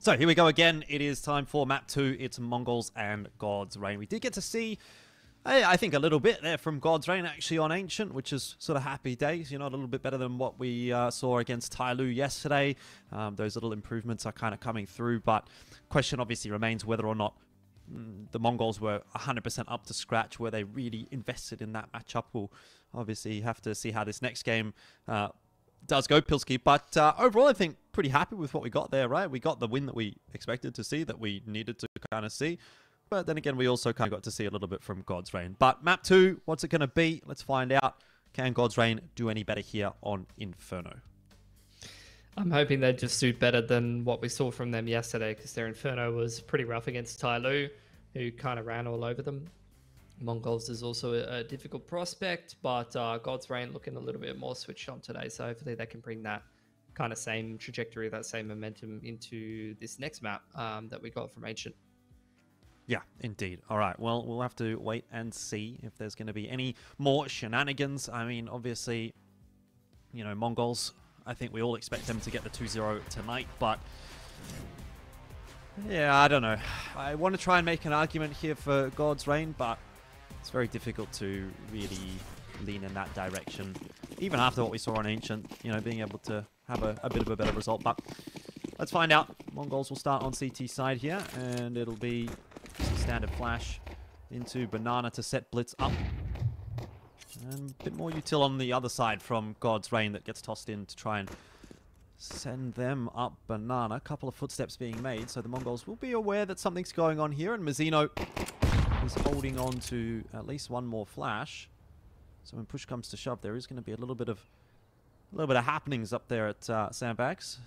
A: So here we go again. It is time for map 2. It's MongolZ and God's Reign. We did get to see, I think, a little bit there from God's Reign actually on Ancient, which is sort of happy days. You know, a little bit better than what we saw against Tyloo yesterday. Those little improvements are kind of coming through, but question obviously remains whether or not the Mongols were 100% up to scratch. Were they really invested in that matchup? We'll obviously have to see how this next game does go, Pilski. But overall, I think pretty happy with what we got there, right? We got the win that we expected to see, that we needed to kind of see. But then again, we also kind of got to see a little bit from God's Reign. But map 2, what's it going to be? Let's find out. Can God's Reign do any better here on Inferno?
B: I'm hoping they just do better than what we saw from them yesterday, because their Inferno was pretty rough against Tyloo, who kind of ran all over them. MongolZ is also a difficult prospect, but God's Reign looking a little bit more switched on today, so hopefully they can bring that kind of same trajectory, that same momentum into this next map that we got from Ancient.
A: Yeah, indeed. All right, well, we'll have to wait and see if there's going to be any more shenanigans. I mean, obviously, you know, MongolZ, I think we all expect them to get the 2-0 tonight, but yeah, I don't know. I want to try and make an argument here for God's Reign, but it's very difficult to really lean in that direction. Even after what we saw on Ancient, you know, being able to have a bit of a better result. But let's find out. MongolZ will start on CT side here, and it'll be just a standard flash into Banana to set Blitz up. And a bit more util on the other side from God's Reign that gets tossed in to try and send them up Banana. A couple of footsteps being made, so the MongolZ will be aware that something's going on here, and Mazzino is holding on to at least one more flash. So when push comes to shove, there is going to be a little bit of happenings up there at Sandbags.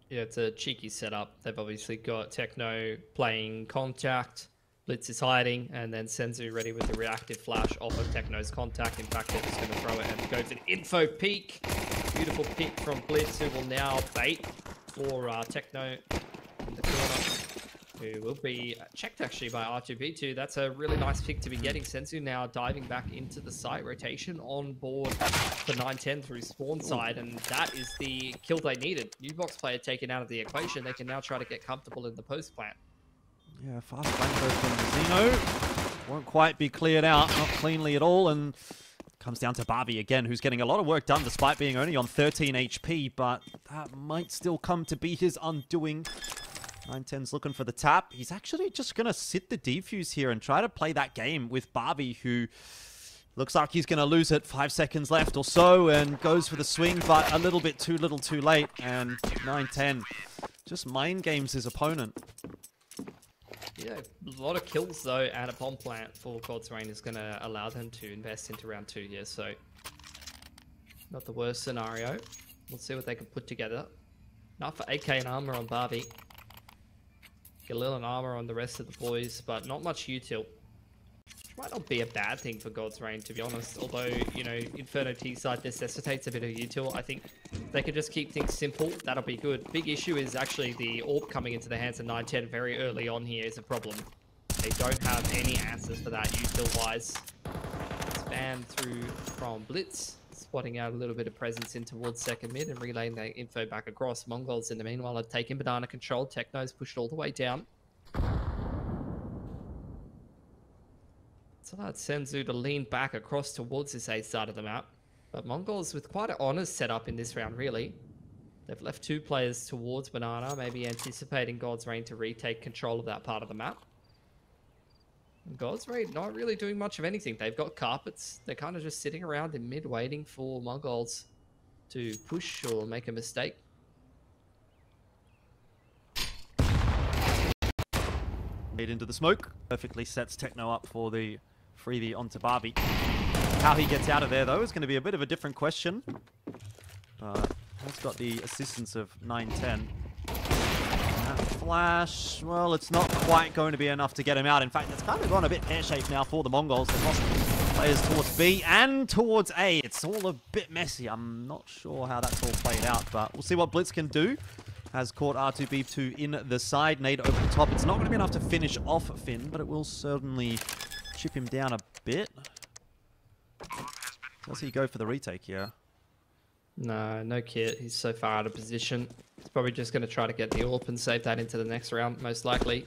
B: Yeah, it's a cheeky setup. They've obviously got Techno playing contact, Blitz is hiding, and then Senzu ready with the reactive flash off of Techno's contact. In fact, they're just going to throw it and go for the info peek. Beautiful pick from Blitz, who will now bait for Techno in the corner, who will be checked actually by R2B2. That's a really nice pick to be getting. Senzu now diving back into the site rotation on board for 910 through spawn side, and that is the kill they needed. New box player taken out of the equation. They can now try to get comfortable in the post plant.
A: Yeah, fast flank goes from Mazzino. Won't quite be cleared out, not cleanly at all, and comes down to Barbie again, who's getting a lot of work done despite being only on 13 HP, but that might still come to be his undoing. 910's looking for the tap. He's actually just going to sit the defuse here and try to play that game with Barbie, who looks like he's going to lose it. 5 seconds left or so, and goes for the swing, but a little bit too little too late, and 910 just mind games his opponent.
B: Yeah, a lot of kills though, and a bomb plant for God's Reign is going to allow them to invest into round 2 here, so not the worst scenario. We'll see what they can put together. Enough for AK and armor on Barbie. Galil and armor on the rest of the boys, but not much util. Which might not be a bad thing for God's Reign, to be honest. Although, you know, Inferno T side necessitates a bit of util. I think they could just keep things simple. That'll be good. Big issue is actually the AWP coming into the hands of 910 very early on here is a problem. They don't have any answers for that util-wise. Span through from Blitz, spotting out a little bit of presence in towards second mid and relaying that info back across. MongolZ in the meanwhile have taken Banana control. Techno's pushed all the way down. So that Senzu to lean back across towards this A side of the map. But MongolZ with quite an honest setup in this round, really. They've left 2 players towards Banana, maybe anticipating God's Reign to retake control of that part of the map. And God's Reign not really doing much of anything. They've got carpets. They're kind of just sitting around in mid waiting for MongolZ to push or make a mistake.
A: Lead into the smoke. Perfectly sets Techno up for the freebie onto Barbie. How he gets out of there, though, is going to be a bit of a different question. He's got the assistance of 910. That flash, well, it's not quite going to be enough to get him out. In fact, it's kind of gone a bit pear-shaped now for the MongolZ. They've lost players towards B and towards A. It's all a bit messy. I'm not sure how that's all played out, but we'll see what Blitz can do. Has caught R2B2 in the side. Nade over the top. It's not going to be enough to finish off Finn, but it will certainly chip him down a bit. Does he go for the retake here?
B: No, no kit. He's so far out of position. He's probably just going to try to get the AWP and save that into the next round, most likely.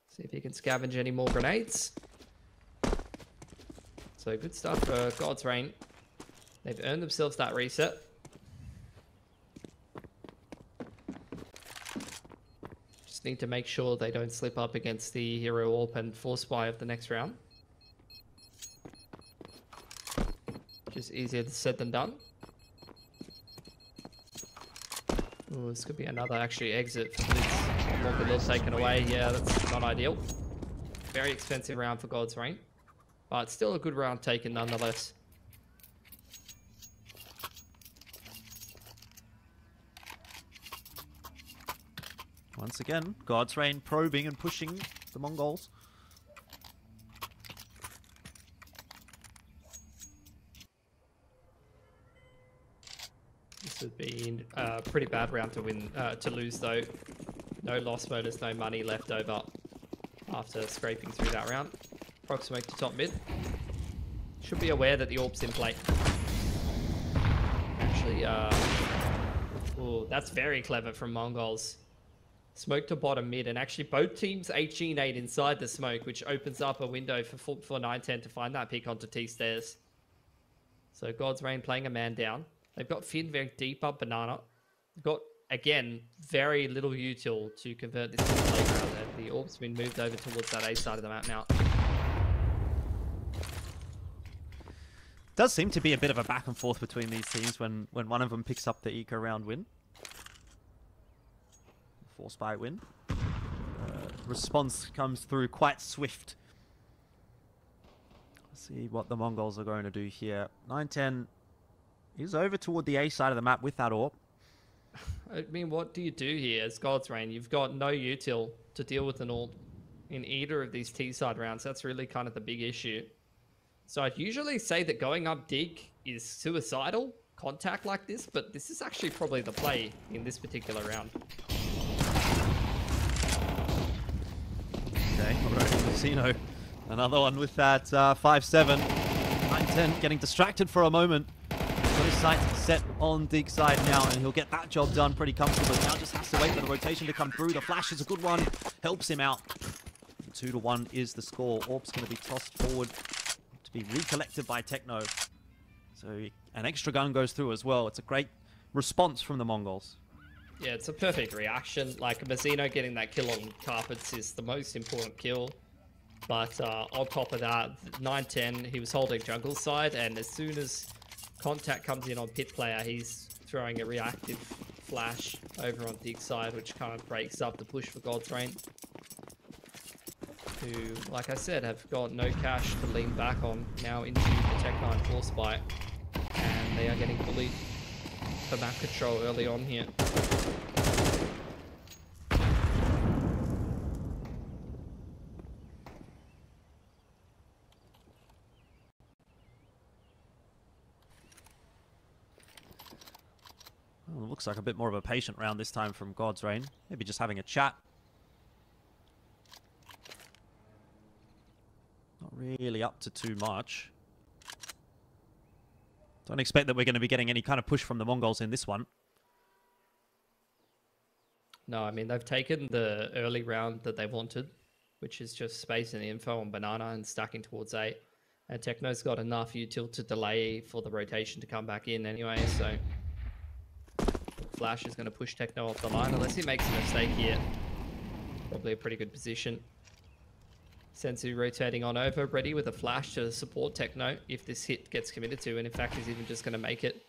B: See if he can scavenge any more grenades. So good stuff for God's Reign. They've earned themselves that reset. Just need to make sure they don't slip up against the Hero AWP and Force Buy of the next round. Just easier said than done. Ooh, this could be another actually exit for Blitz. MongolZ taken away. Yeah, that's not ideal. Very expensive round for God's Reign. But still a good round taken nonetheless.
A: Once again, God's Reign probing and pushing the Mongols.
B: This would be a pretty bad round to win, to lose though. No loss bonus, no money left over after scraping through that round. Approximate to top mid. Should be aware that the AWP's in play. Actually, ooh, that's very clever from MongolZ. Smoke to bottom mid, and actually both teams HG nade inside the smoke, which opens up a window for 910 to find that pick onto T stairs. So God's Reign playing a man down. They've got Finn very deep up banana. They've got, again, very little util to convert this into playground. The AWP's been moved over towards that A side of the map now.
A: Does seem to be a bit of a back and forth between these teams when one of them picks up the eco round win. Force buy win. Response comes through quite swift. Let's see what the Mongols are going to do here. 910 is over toward the A side of the map with that AWP.
B: I mean, what do you do here as God's Reign? You've got no util to deal with an AWP in either of these T side rounds. That's really kind of the big issue. So I'd usually say that going up dig is suicidal contact like this, but this is actually probably the play in this particular round.
A: Okay, alright, Casino. Another one with that 5-7. 910 getting distracted for a moment. Got his sights set on dig side now, and he'll get that job done pretty comfortably. Now just has to wait for the rotation to come through. The flash is a good one. Helps him out. 2-1 is the score. AWP's going to be tossed forward to be recollected by Techno. So an extra gun goes through as well. It's a great response from the Mongols.
B: Yeah, it's a perfect reaction. Like, Mazzino getting that kill on Carpets is the most important kill. But on top of that, 910, he was holding jungle side, and as soon as contact comes in on pit player, he's throwing a reactive flash over on dig side, which kind of breaks up the push for God's Reign, who, like I said, have got no cash to lean back on now into the Tech 9 Force Buy, and they are getting bullied for map control early on here.
A: Well, it looks like a bit more of a patient round this time from God's Reign. Maybe just having a chat. Not really up to too much. Don't expect that we're going to be getting any kind of push from the Mongols in this one.
B: No, I mean, they've taken the early round that they wanted, which is just space and info on banana and stacking towards A. And Techno's got enough util to delay for the rotation to come back in anyway, so Flash is going to push Techno off the line unless he makes a mistake here. Probably a pretty good position. Senzu rotating on over, ready with a flash to support Techno if this hit gets committed to, and in fact he's even just going to make it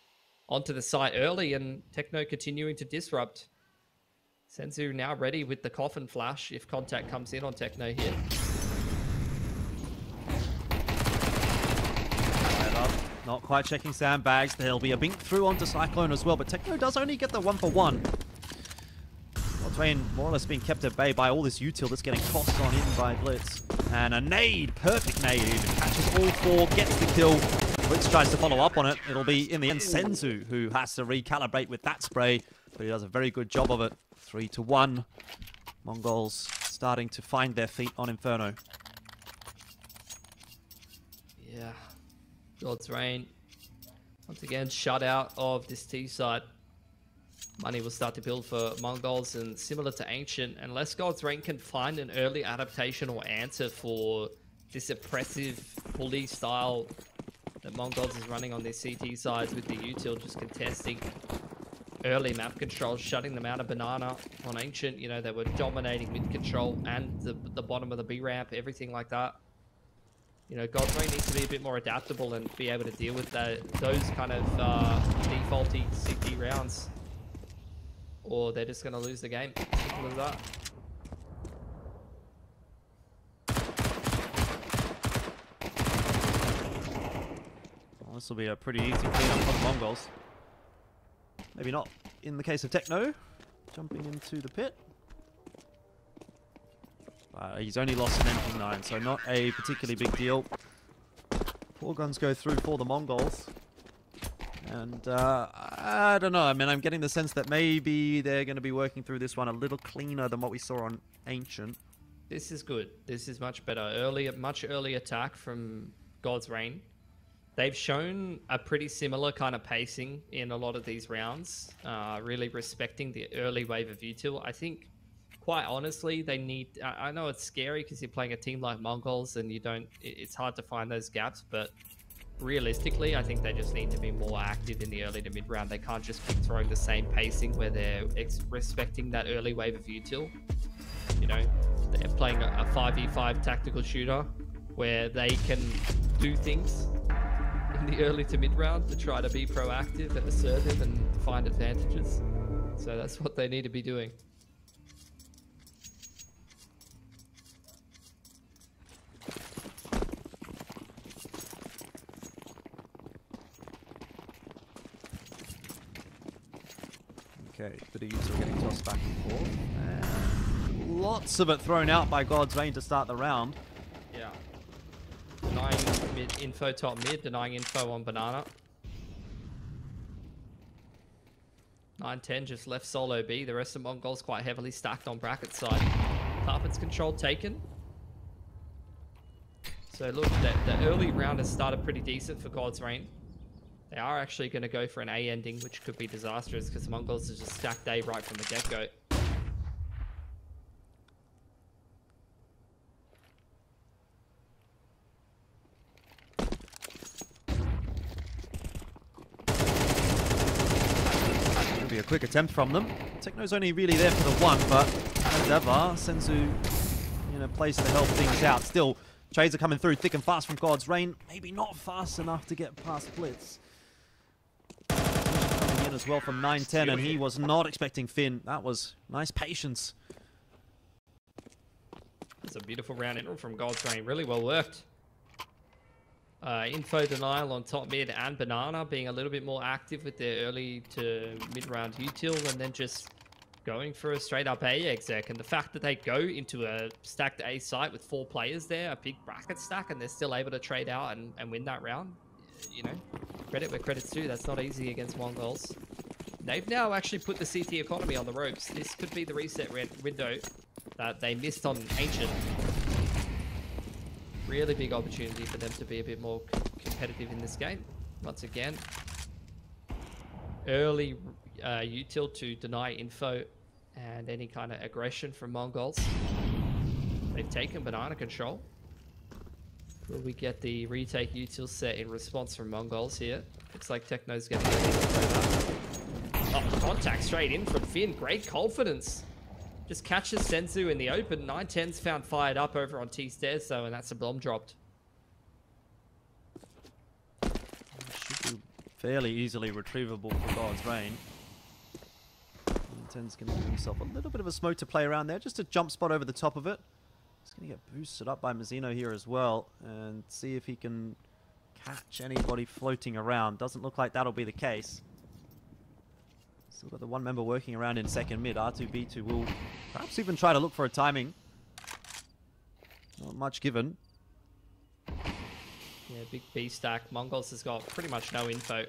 B: onto the site early, and Techno continuing to disrupt. Senzu now ready with the coffin flash if contact comes in on Techno here.
A: Not quite checking sandbags. There'll be a bink through onto Cyclone as well, but Techno does only get the 1-for-1. God's Reign more or less being kept at bay by all this util that's getting tossed on in by Blitz. And a nade, perfect nade, catches all four, gets the kill. Blitz tries to follow up on it. It'll be, in the end, Senzu who has to recalibrate with that spray, but he does a very good job of it. 3-1. Mongols starting to find their feet on Inferno.
B: Yeah, God's Reign. Once again, shutout of this T side. Money will start to build for MongolZ, and similar to Ancient, unless God's Reign can find an early adaptation or answer for this oppressive bully style that MongolZ is running on their CT sides with the util just contesting early map control, shutting them out of Banana on Ancient. You know, they were dominating mid control and the bottom of the B ramp, everything like that. You know, God's Reign needs to be a bit more adaptable and be able to deal with those kind of defaulty CT rounds, or they're just going to lose the game. Simple as that.
A: Well, this will be a pretty easy cleanup for the MongolZ. Maybe not in the case of Techno, jumping into the pit. He's only lost an MP9, so not a particularly big deal. 4 guns go through for the MongolZ. And I don't know, I mean, I'm getting the sense that maybe they're going to be working through this one a little cleaner than what we saw on Ancient.
B: This is good. This is much better. Much early attack from God's Reign. They've shown a pretty similar kind of pacing in a lot of these rounds, really respecting the early wave of util. I think, quite honestly, they need... I know it's scary because you're playing a team like MongolZ and you don't... It's hard to find those gaps, but realistically, I think they just need to be more active in the early to mid round. They can't just keep throwing the same pacing where they're respecting that early wave of util. You know, they're playing a 5v5 tactical shooter where they can do things in the early to mid round to try to be proactive and assertive and find advantages. So that's what they need to be doing.
A: Okay, bit of util getting tossed back and forth. And lots of it thrown out by God's Reign to start the round.
B: Yeah. Denying mid info top mid, denying info on Banana. 9-10 just left solo B. The rest of MongolZ quite heavily stacked on bracket side. Carpet's control taken. So look, the early round has started pretty decent for God's Reign. They are actually going to go for an A ending, which could be disastrous because MongolZ has just stacked A right from the get-go.
A: It'll be a quick attempt from them. Techno's only really there for the one, but as ever, Senzu in a place to help things out. Still, trades are coming through thick and fast from God's Reign. Maybe not fast enough to get past Blitz. Coming in as well from 9-10, and he was not expecting Finn. That was nice patience.
B: It's a beautiful round in from God's Reign. Really well worked. Info denial on top mid and Banana being a little bit more active with their early to mid round util, and then just going for a straight up A exec. And the fact that they go into a stacked A site with 4 players there, a big bracket stack, and they're still able to trade out and win that round, you know, credit where credit's due. That's not easy against MongolZ. They've now actually put the CT economy on the ropes. This could be the reset window that they missed on Ancient. Really big opportunity for them to be a bit more competitive in this game. Once again, early util to deny info and any kind of aggression from MongolZ. They've taken Banana control. Will we get the retake util set in response from MongolZ here? Looks like Techno's getting ready to throw that. Oh, contact straight in from Finn. Great confidence. Just catches Senzu in the open. 9-10's found fired up over on T stairs though, and that's a bomb dropped.
A: Should be fairly easily retrievable for God's Reign. 9-10's going to give himself a little bit of a smoke to play around there. Just a jump spot over the top of it. He's going to get boosted up by Mazzino here as well, and see if he can catch anybody floating around. Doesn't look like that'll be the case. Still got the one member working around in second mid. R2B2 will perhaps even try to look for a timing. Not much given.
B: Yeah, big B stack. MongolZ has got pretty much no info.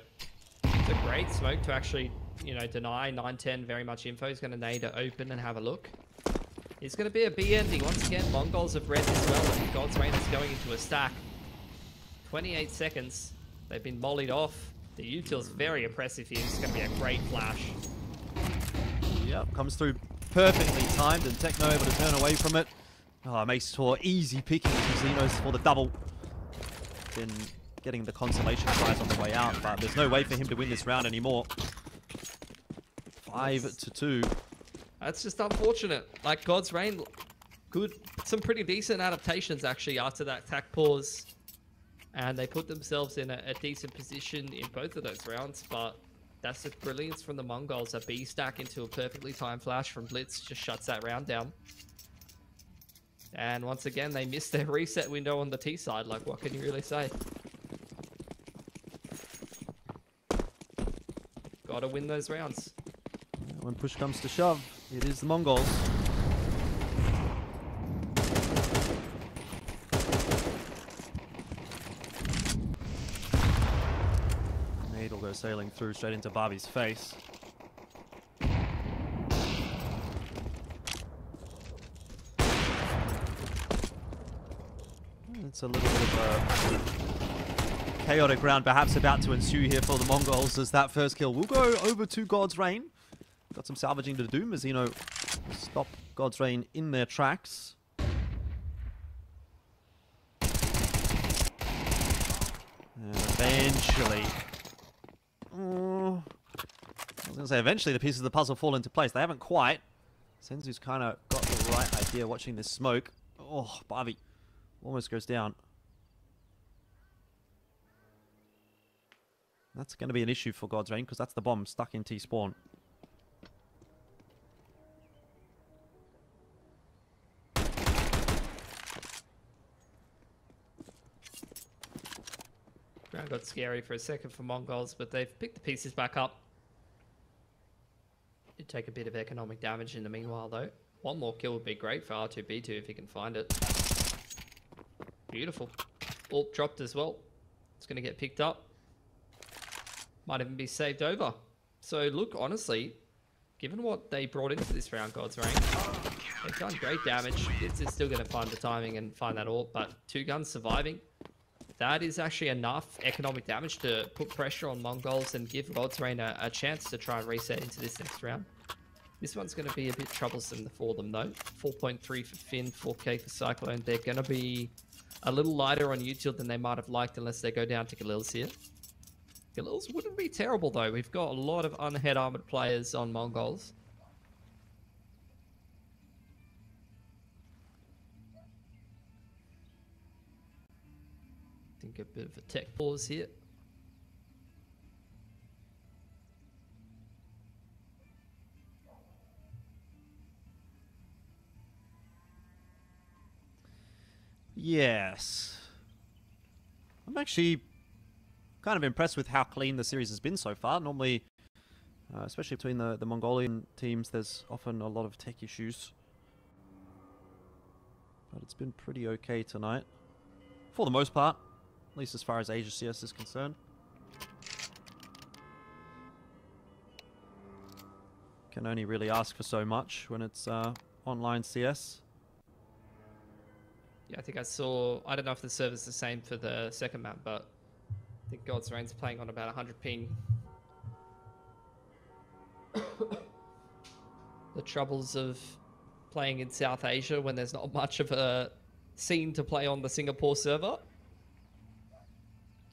B: It's a great smoke to actually, you know, deny 9-10 very much info. He's going to need to open and have a look. It's going to be a B ending. Once again, MongolZ have read this well, and God's Reign is going into a stack. 28 seconds. They've been mollied off. The util's very impressive here. It's going to be a great flash.
A: Yep, comes through perfectly timed, and Techno able to turn away from it. Oh, makes for easy pickings for Xenos for the double. Been getting the consolation prize on the way out, but there's no way for him to win this round anymore. 5-2.
B: That's just unfortunate. Like, God's Reign, some pretty decent adaptations actually after that attack pause. And they put themselves in a decent position in both of those rounds, but that's the brilliance from the Mongols. A B stack into a perfectly timed flash from Blitz just shuts that round down. And once again, they missed their reset window on the T side. Like, what can you really say? Gotta win those rounds.
A: When push comes to shove, it is the Mongols. Nade will go sailing through straight into Barbie's face. It's a little bit of a chaotic round perhaps about to ensue here for the Mongols, as that first kill will go over to God's Reign. Got some salvaging to do. Mazzino stop God's Reign in their tracks. And eventually... I was going to say, eventually the pieces of the puzzle fall into place. They haven't quite. Senzu's kind of got the right idea watching this smoke. Oh, Barbie almost goes down. That's going to be an issue for God's Reign, because that's the bomb stuck in T-spawn.
B: Ground got scary for a second for Mongols, but they've picked the pieces back up. Did take a bit of economic damage in the meanwhile, though. One more kill would be great for R2B2 if he can find it. Beautiful. AWP dropped as well. It's going to get picked up. Might even be saved over. So, look, honestly, given what they brought into this round, God's Reign, they've done great damage. It's still going to find the timing and find that AWP, but 2 guns surviving. That is actually enough economic damage to put pressure on Mongols and give God's Reign a chance to try and reset into this next round. This one's going to be a bit troublesome for them, though. 4.3 for Finn, 4k for Cyclone. They're going to be a little lighter on util than they might have liked unless they go down to Galil's here. Galil's wouldn't be terrible, though. We've got a lot of unhead armored players on Mongols. I think a bit of a tech pause here.
A: Yes. I'm actually kind of impressed with how clean the series has been so far. Normally, especially between the Mongolian teams, there's often a lot of tech issues. But it's been pretty okay tonight. For the most part. At least as far as Asia CS is concerned. Can only really ask for so much when it's online CS.
B: Yeah, I think I don't know if the server's the same for the second map, but I think God's Reign's playing on about 100 ping. The troubles of playing in South Asia when there's not much of a scene to play on the Singapore server.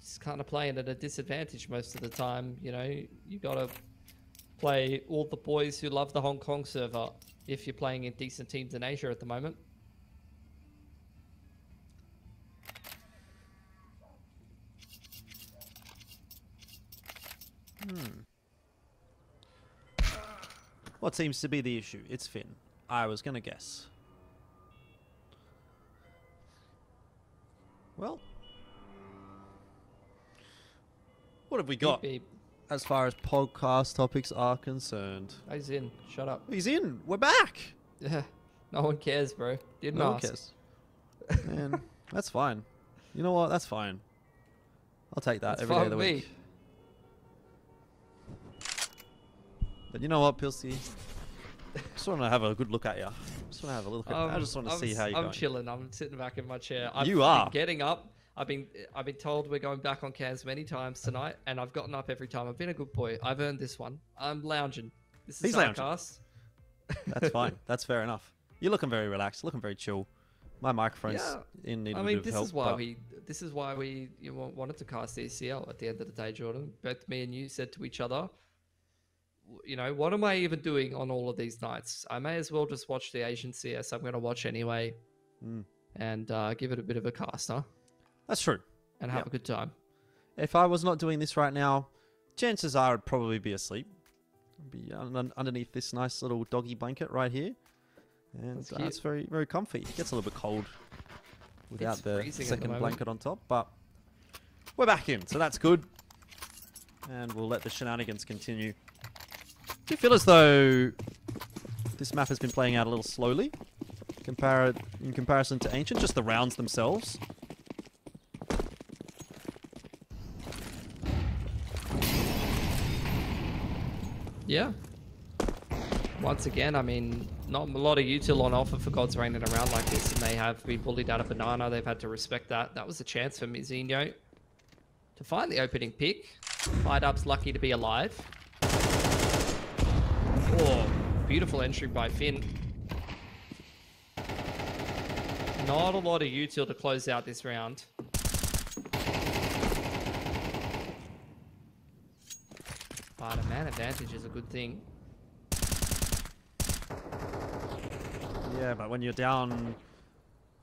B: Just kind of playing at a disadvantage most of the time. You know, you gotta play all the boys who love the Hong Kong server if you're playing in decent teams in Asia at the moment.
A: What seems to be the issue? It's Finn. I was gonna guess. Well, what have we got as far as podcast topics are concerned?
B: He's in. Shut up.
A: He's in. We're back.
B: Yeah. No one cares, bro. Didn't ask.
A: No one cares. Man, that's fine. You know what? That's fine. I'll take that every day of the week. But you know what, Pilsy? Just want to have a good look at you. I just want to see how you're going.
B: I'm chilling. I'm sitting back in my chair.
A: You are.
B: Getting up. I've been told we're going back on cams many times tonight, and I've gotten up every time. I've been a good boy. I've earned this one. I'm lounging. This is
A: He's lounging.
B: cast.
A: That's fine. That's fair enough. You're looking very relaxed, looking very chill. My microphone's in need of a bit of help.
B: This is why we wanted to cast ECL at the end of the day, Jordan. Both me and you said to each other, you know, what am I even doing on all of these nights? I may as well just watch the Asian CS. I'm going to watch anyway, and give it a bit of a cast, huh?
A: That's true.
B: And have a good time.
A: If I was not doing this right now, chances are I'd probably be asleep. I'd be underneath this nice little doggy blanket right here. And it's very, very comfy. It gets a little bit cold without the second blanket on top, but we're back in, so that's good. And we'll let the shenanigans continue. Do you feel as though this map has been playing out a little slowly in comparison to Ancient, just the rounds themselves?
B: Yeah. Once again, I mean, not a lot of util on offer for God's Reign in a round like this, and they have been bullied out of banana. They've had to respect that. That was a chance for Mizinho to find the opening pick. Fight-Up's lucky to be alive. Oh, beautiful entry by Finn. Not a lot of util to close out this round. But a man advantage is a good thing.
A: Yeah, but when you're down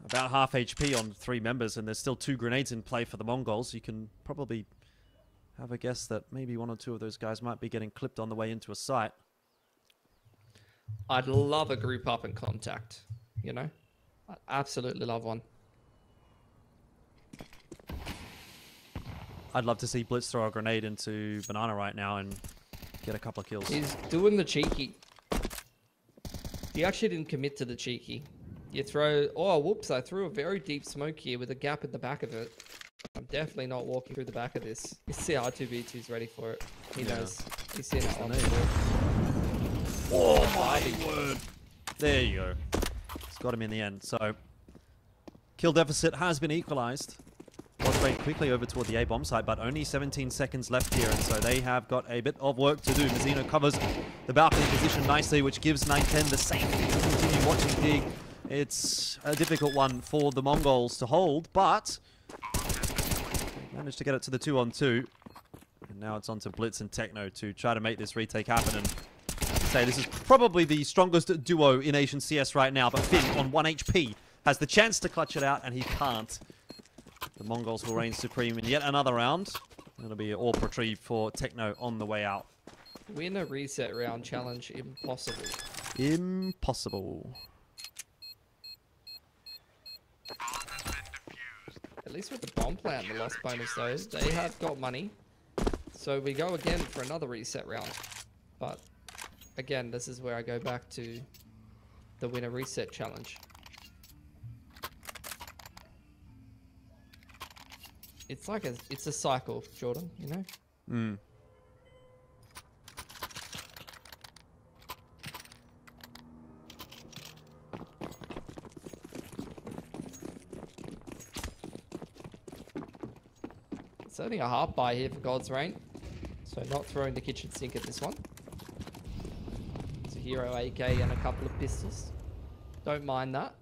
A: about half HP on 3 members and there's still 2 grenades in play for the Mongols, you can probably have a guess that maybe 1 or 2 of those guys might be getting clipped on the way into a site.
B: I'd love a group up and contact, you know? I'd absolutely love one.
A: I'd love to see Blitz throw a grenade into Banana right now and get a couple of kills.
B: He's doing the cheeky. He actually didn't commit to the cheeky. You throw... Oh, whoops. I threw a very deep smoke here with a gap in the back of it. I'm definitely not walking through the back of this. You see R2B2's ready for it. He knows. He's seen it on the board.
A: Oh my word. There you go. It's got him in the end. So, kill deficit has been equalized. Was very quickly over toward the A-bomb site, but only 17 seconds left here, and so they have got a bit of work to do. Mizinho covers the balcony position nicely, which gives 910 the safety to continue watching Dig. It's a difficult one for the Mongols to hold, but managed to get it to the 2-on-2. And now it's on to Blitz and Techno to try to make this retake happen. And say this is probably the strongest duo in Asian CS right now, but Finn on 1 HP has the chance to clutch it out, and he can't. The Mongols will reign supreme in yet another round. It'll be an AWP retrieve for Techno on the way out.
B: Win a reset round challenge. Impossible.
A: Impossible.
B: At least with the bomb plant and the lost bonus though, they have got money. So we go again for another reset round. But again, this is where I go back to the winner reset challenge. It's like it's a cycle, Jordan, you know?
A: Mm.
B: It's only a half buy here for God's Reign. So not throwing the kitchen sink at this one. It's a hero AK and a couple of pistols. Don't mind that.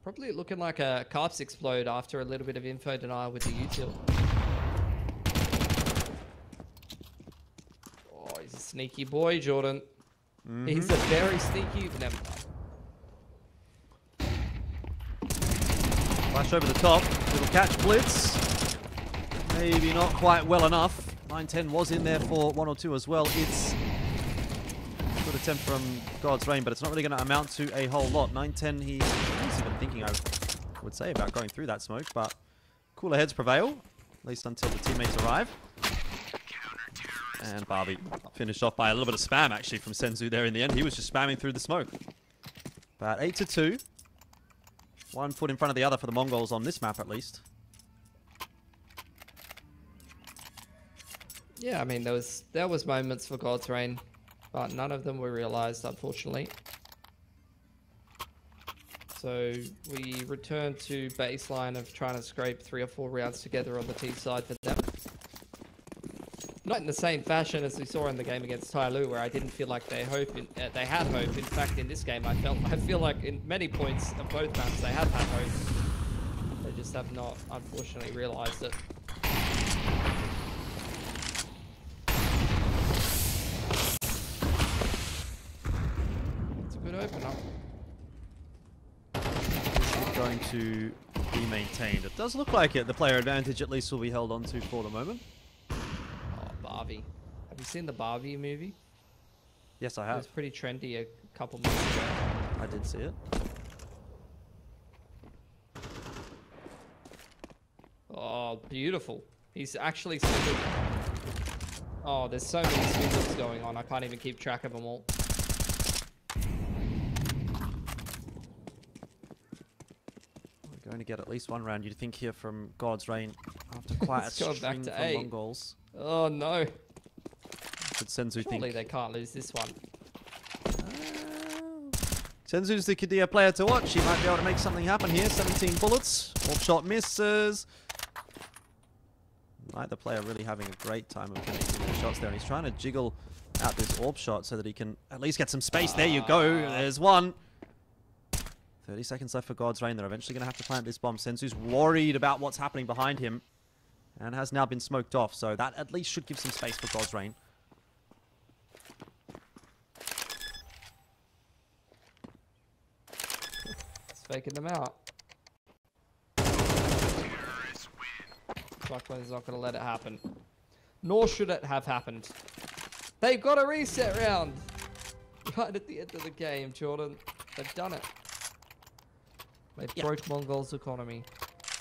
B: Probably looking like a Carps explode after a little bit of info denial with the util. Oh, he's a sneaky boy, Jordan. Mm-hmm. He's a very sneaky... Never mind.
A: Flash over the top. Little catch Blitz. Maybe not quite well enough. 910 was in there for 1 or 2 as well. It's a good attempt from God's Reign, but it's not really going to amount to a whole lot. 910, he's even thinking, I would say, about going through that smoke, but cooler heads prevail, at least until the teammates arrive. And Barbie finished off by a little bit of spam, actually, from Senzu there in the end. He was just spamming through the smoke. But 8-2. 1 foot in front of the other for the Mongols on this map, at least.
B: Yeah, I mean, there was moments for God's Reign, but none of them were realized, unfortunately. So we return to baseline of trying to scrape 3 or 4 rounds together on the T side for them. Not in the same fashion as we saw in the game against Tyloo, where I didn't feel like they had hope. In fact, in this game, I feel like in many points of both maps they have had hope. They just have not, unfortunately, realised it. It's a good opener.
A: Going to be maintained. It does look like it. The player advantage at least will be held on to for the moment.
B: Barbie. Have you seen the Barbie movie?
A: Yes, I
B: It
A: have.
B: was pretty trendy a couple months ago.
A: I did see it.
B: Oh, beautiful. He's actually swindled. Oh, there's so many swindles going on. I can't even keep track of them all.
A: We're going to get at least one round, you'd think, here from God's Reign after quite a string
B: back to
A: from
B: 8.
A: MongolZ.
B: Oh, no.
A: Did Senzu
B: Surely
A: think...
B: they can't lose this one.
A: Senzu's the Kadir player to watch. He might be able to make something happen here. 17 bullets. All shot misses. Neither player really having a great time of connecting the shots there. And he's trying to jiggle out this orb shot so that he can at least get some space. There you go. There's one. 30 seconds left for God's Reign. They're eventually going to have to plant this bomb. Senzu's worried about what's happening behind him and has now been smoked off. So that at least should give some space for God's Reign.
B: Faking them out. Cyclone's not going to let it happen. Nor should it have happened. They've got a reset round. Right at the end of the game, Jordan. They've done it. They broke MongolZ economy.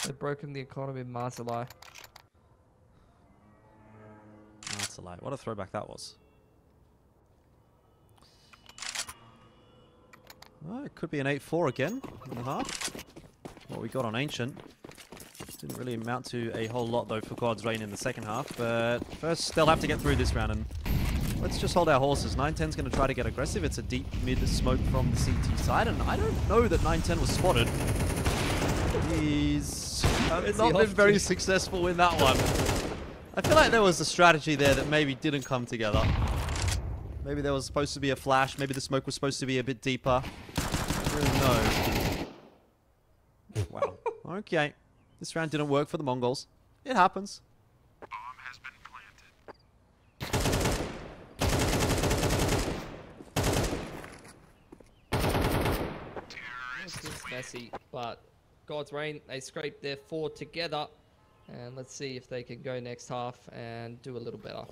B: They've broken the economy of Marzalai.
A: That's a lie. What a throwback that was. Well, it could be an 8-4 again in the half. What we got on Ancient. Didn't really amount to a whole lot, though, for God's Reign in the second half. But first, they'll have to get through this round. And let's just hold our horses. 910's going to try to get aggressive. It's a deep mid smoke from the CT side. And I don't know that 910 was spotted. He's not been very successful in that one. I feel like there was a strategy there that maybe didn't come together. Maybe there was supposed to be a flash. Maybe the smoke was supposed to be a bit deeper. I don't really know. Wow. Okay. This round didn't work for the MongolZ. It happens.
C: Bomb has been planted.
B: This is messy, but God's Reign, they scraped their 4 together. And let's see if they can go next half and do a little better.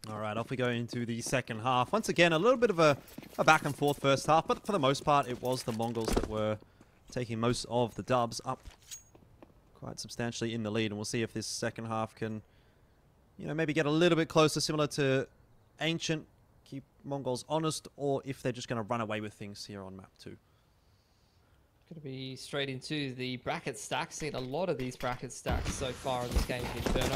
A: All right, off we go into the second half. Once again, a little bit of a back and forth first half, but for the most part, it was the Mongols that were taking most of the dubs, up quite substantially in the lead. And we'll see if this second half can, you know, maybe get a little bit closer, similar to Ancient, keep Mongols honest, or if they're just going to run away with things here on map 2.
B: Going to be straight into the bracket stacks. Seen a lot of these bracket stacks so far in this game of Inferno.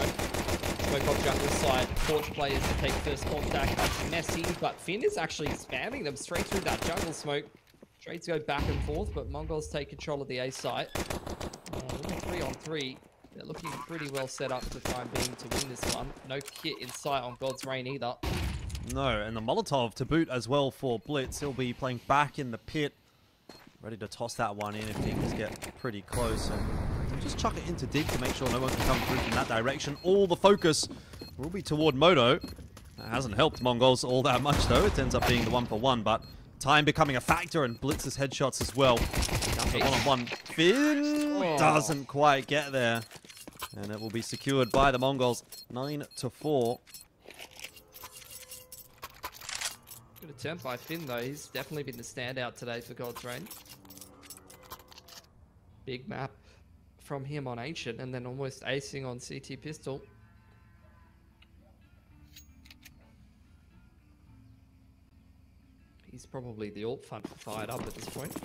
B: Smoke off jungle side, Torch players to take first bomb stack. That's messy, but Finn is actually spamming them straight through that jungle smoke. Trades go back and forth, but Mongols take control of the A site. 3 on 3. They're looking pretty well set up for the time being to win this one. No kit in sight on God's Reign either.
A: No, and the Molotov to boot as well for Blitz. He'll be playing back in the pit, ready to toss that one in if things get pretty close. And just chuck it into deep to make sure no one can come through from that direction. All the focus will be toward Moto. That hasn't helped Mongols all that much though. It ends up being the 1-for-1, but time becoming a factor and Blitz's headshots as well. Down to 1-on-1. Finn doesn't quite get there. And it will be secured by the Mongols. 9-4.
B: Good attempt by Finn though. He's definitely been the standout today for God's Reign. Big map from him on Ancient and then almost acing on CT Pistol. He's probably the alt front fired up at this point.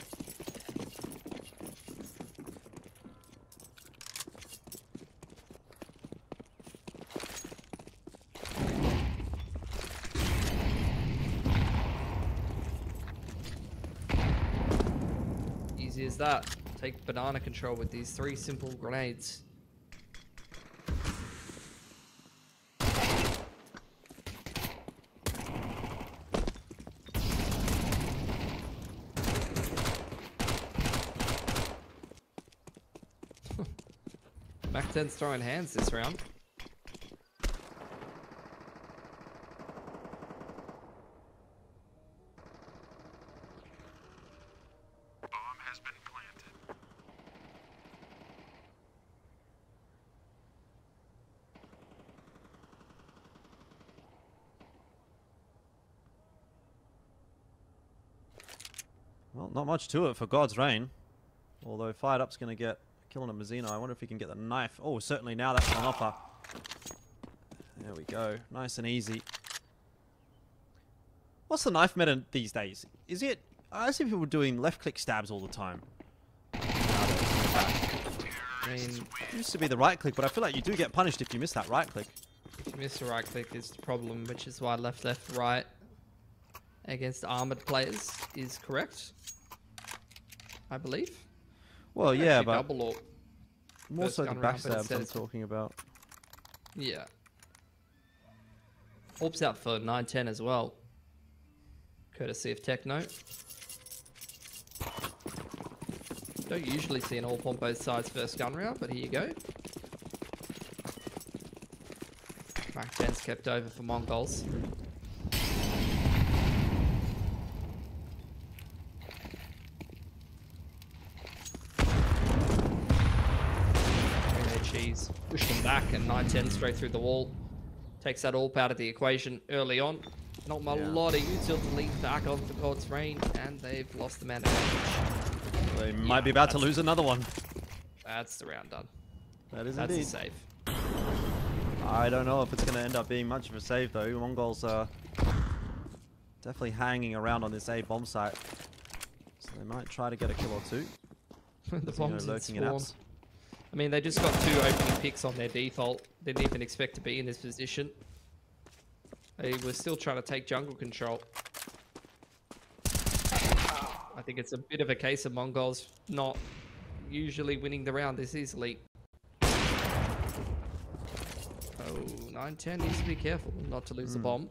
B: Easy as that. Take banana control with these 3 simple grenades. Mac 10's throwing hands this round.
C: Bomb has been planted.
A: Well, not much to it for God's Reign. Although Fired Up's going to get a kill on a Mazzino. I wonder if he can get the knife. Oh, certainly now that's on offer. There we go. Nice and easy. What's the knife meta these days? Is it... I see people doing left-click stabs all the time.
B: I mean,
A: It used to be the right-click, but I feel like you do get punished if you miss that right-click.
B: miss the right click is the problem, which is why left, left, right against armored players is correct. I believe.
A: Well, yeah,
B: Actually,
A: but
B: double or
A: more
B: first
A: so the
B: gun round, but
A: backstabs
B: instead
A: I'm
B: it's-
A: talking about.
B: yeah. Orbs out for 9-10 as well. Courtesy of Techno. Don't usually see an AWP on both sides first gun round, but here you go. Mac 10's kept over for Mongols. Cheese. Pushed them back and 9-10 straight through the wall. Takes that AWP out of the equation early on. Not a lot of util to lead back on for God's Reign, and they've lost the man advantage.
A: They might be about to lose another one.
B: That's the round done.
A: That is
B: That's
A: indeed.
B: a save.
A: I don't know if it's going to end up being much of a save though. Mongols are definitely hanging around on this A bomb site. So they might try to get a kill or two.
B: The bombs in
A: lurking in
B: spawn.
A: apps.
B: I mean, they just got 2 opening picks on their default. Didn't even expect to be in this position. They were still trying to take jungle control. I think it's a bit of a case of Mongols not usually winning the round this easily. Oh, 9-10 needs to be careful not to lose the bomb.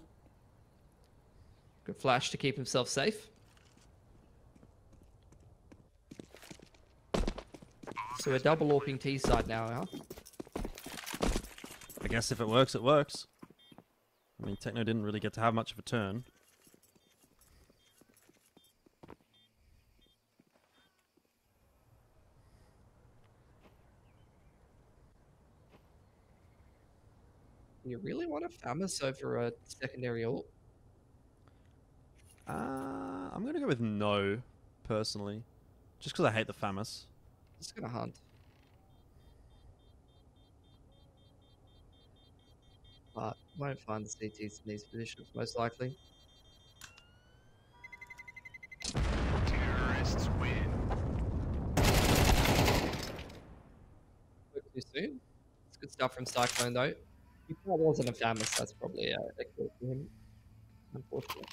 B: Good flash to keep himself safe. So we're double AWPing T side now, huh?
A: I guess if it works, it works. I mean, Techno didn't really get to have much of a turn.
B: you really want a Famus over a secondary ult?
A: I'm going to go with no, personally. Just because I hate the Famus.
B: Just gonna hunt. But won't find the CTs in these positions, most likely.
C: Terrorists win.
B: Spoke too soon. It's good stuff from Cyclone, though. If that wasn't a Famus, that's probably a kill for him, unfortunately.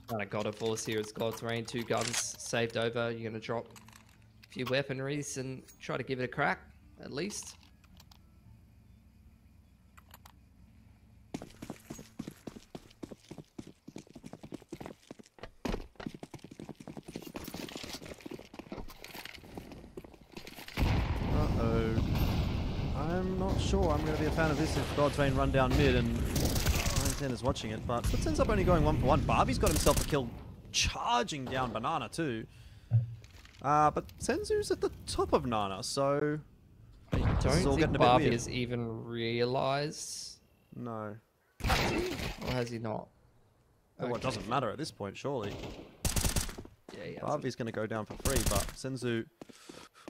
B: Kind of got a force here as God's Rain. 2 guns saved over. You're going to drop a few weaponries and try to give it a crack, at least.
A: Uh-oh. I'm not sure I'm going to be a fan of this if God's Rain run down mid and 910 is watching it, but it ends up only going 1 for 1. Barbie's got himself a kill charging down Banana too. But Senzu's at the top of Nana, so
B: I
A: this is all
B: don't
A: getting
B: think
A: a bit
B: Barbie
A: weird.
B: has even realised.
A: No.
B: Has he? Or has he not?
A: Well, it doesn't matter at this point, surely.
B: Yeah, he hasn't.
A: Barbie's going to go down for free, but Senzu...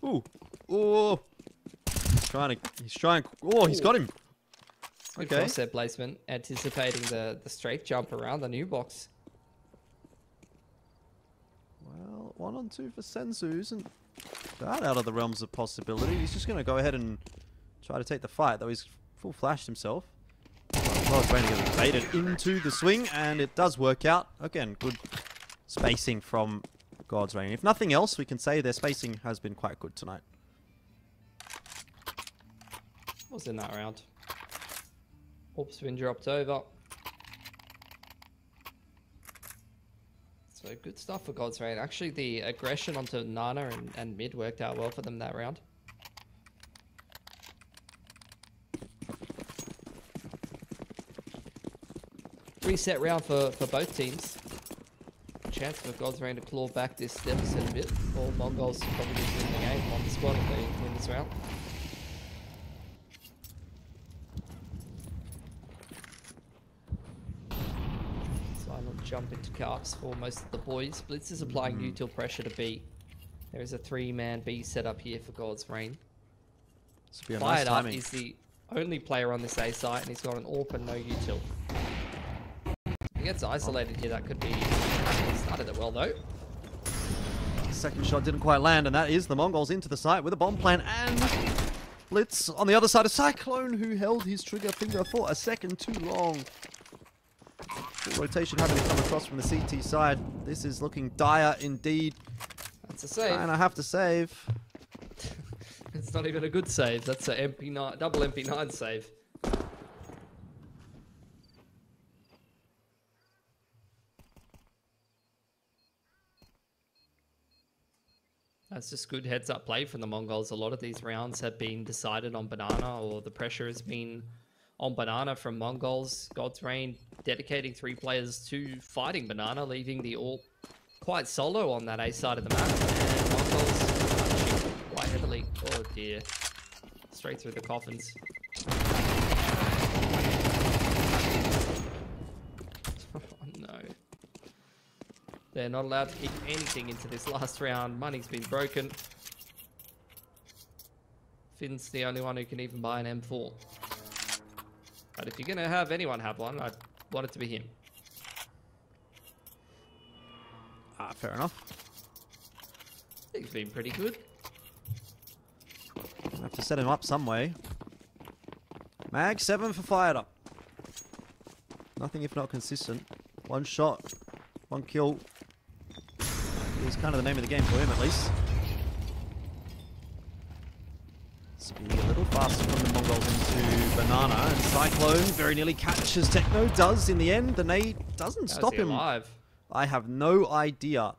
A: Ooh! Oh! He's trying... Oh, he's got him!
B: Good
A: Okay.
B: crosshair placement, anticipating the strafe jump around the new box.
A: Well, 1 on 2 for Senzu isn't that out of the realms of possibility. He's just going to go ahead and try to take the fight, though he's full flashed himself. Well, it's going to get baited into the swing, and it does work out. Again, good spacing from God's Rain. If nothing else, we can say their spacing has been quite good tonight.
B: What was in that round? Orb spin dropped over. So good stuff for God's Rain. Actually, the aggression onto Nana and mid worked out well for them that round. Reset round for both teams. Chance for God's Rain to claw back this deficit a bit. Or MongolZ probably just win the game on the spot if they win this round. Silent jump into carps for most of the boys. Blitz is applying util pressure to B. There is a 3-man B set up here for God's Rain.
A: This would be a nice
B: Fired Up
A: timing.
B: is the only player on this A site, and he's got an AWP and no util. He gets isolated here, that could be... He started it well, though.
A: Second shot didn't quite land, and that is the MongolZ into the site with a bomb plan, and Blitz on the other side of Cyclone, who held his trigger finger for a second too long. Full rotation having to come across from the CT side. This is looking dire indeed.
B: That's a save.
A: And I have to save.
B: It's not even a good save. That's a MP9, double MP9 save. That's just good heads-up play from the MongolZ. A lot of these rounds have been decided on Banana, or the pressure has been on Banana from MongolZ. God's Rain dedicating 3 players to fighting Banana, leaving the AWP quite solo on that A side of the map. And MongolZ punching quite heavily. Oh dear. Straight through the coffins. Oh no. They're not allowed to kick anything into this last round. Money's been broken. Finn's the only one who can even buy an M4. But if you're going to have anyone have one, I want it to be him.
A: Fair enough.
B: He's been pretty good.
A: I have to set him up some way. Mag 7 for Fired Up. Nothing if not consistent. 1 shot, 1 kill. It was kind of the name of the game for him, at least. Speed a little faster from the MongolZ into Banana, and Cyclone very nearly catches Techno. Does in the end. The nade doesn't stop him.
B: Alive?
A: I have no idea.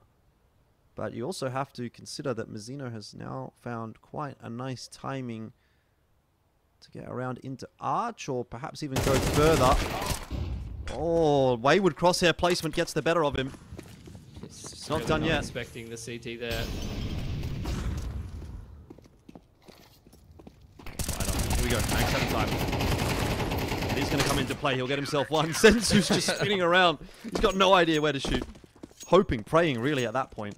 A: But you also have to consider that Mazzino has now found quite a nice timing to get around into Arch, or perhaps even go further. Oh, wayward crosshair placement gets the better of him.
B: It's
A: not done yet.
B: Expecting the CT there.
A: Right on. Here we time. It is going to come into play. He'll get himself one. Sensu's just spinning around. He's got no idea where to shoot. Hoping, praying, really, at that point.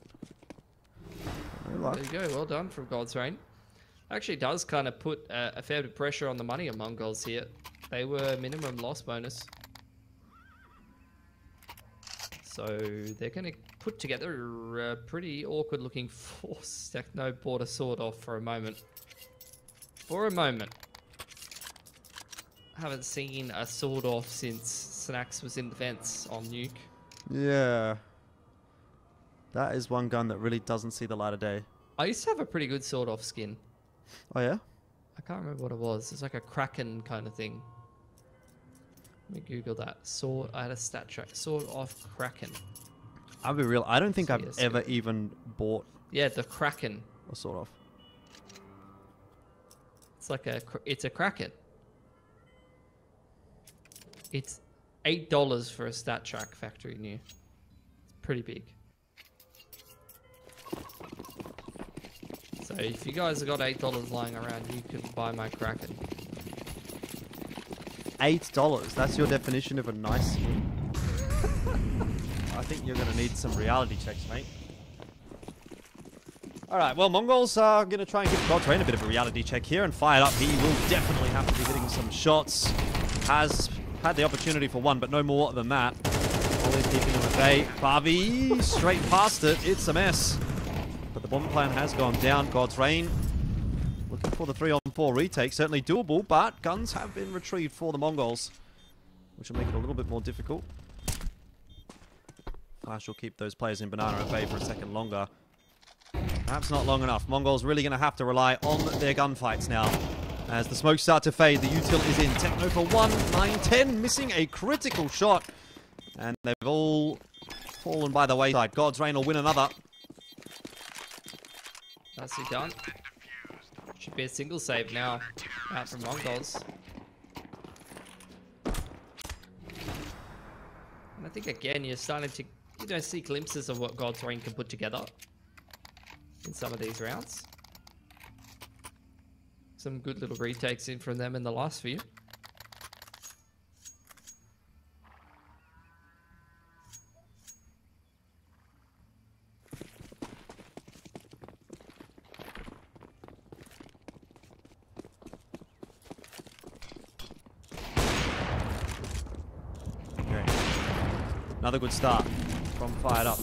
B: There you go. Well done from God's Rain. Actually does kind of put a fair bit of pressure on the money on MongolZ here. They were minimum loss bonus. So they're going to put together a pretty awkward looking force. Techno bought a sword off for a moment. For a moment. Haven't seen a sword off since Snacks was in defense on Nuke.
A: Yeah. That is one gun that really doesn't see the light of day.
B: I used to have a pretty good sword off skin.
A: Oh, yeah?
B: I can't remember what it was. It's like a Kraken kind of thing. Let me Google that. Sword. I had a stat track. Sword off Kraken.
A: I'll be real. I don't think I've
B: CS
A: ever even bought
B: Yeah, the Kraken.
A: a sword off.
B: It's like it's a Kraken. It's $8 for a stat track factory new. It's pretty big. So if you guys have got $8 lying around, you can buy my Kraken.
A: $8. That's your definition of a nice skin? I think you're going to need some reality checks, mate. Alright, well, Mongols are going to try and give God's Rain a bit of a reality check here and fire it up. He will definitely have to be hitting some shots. Has had the opportunity for one, but no more than that. Always keeping him at bay. Barbie straight past it. It's a mess. But the bomb plan has gone down. God's Rain looking for the 3-on-4 retake. Certainly doable, but guns have been retrieved for the Mongols, which will make it a little bit more difficult. Flash will keep those players in Banana at bay for a second longer. Perhaps not long enough. Mongols really going to have to rely on their gunfights now. As the smokes start to fade, the util is in. Techno for 1, 9-10, missing a critical shot. And they've all fallen by the wayside. God's Rain will win another.
B: Nicely done. Should be a single save now out from Mongols. And I think again you're starting to see glimpses of what God's Rain can put together in some of these rounds. Some good little retakes in from them in the last few.
A: Another good start from Fired Up.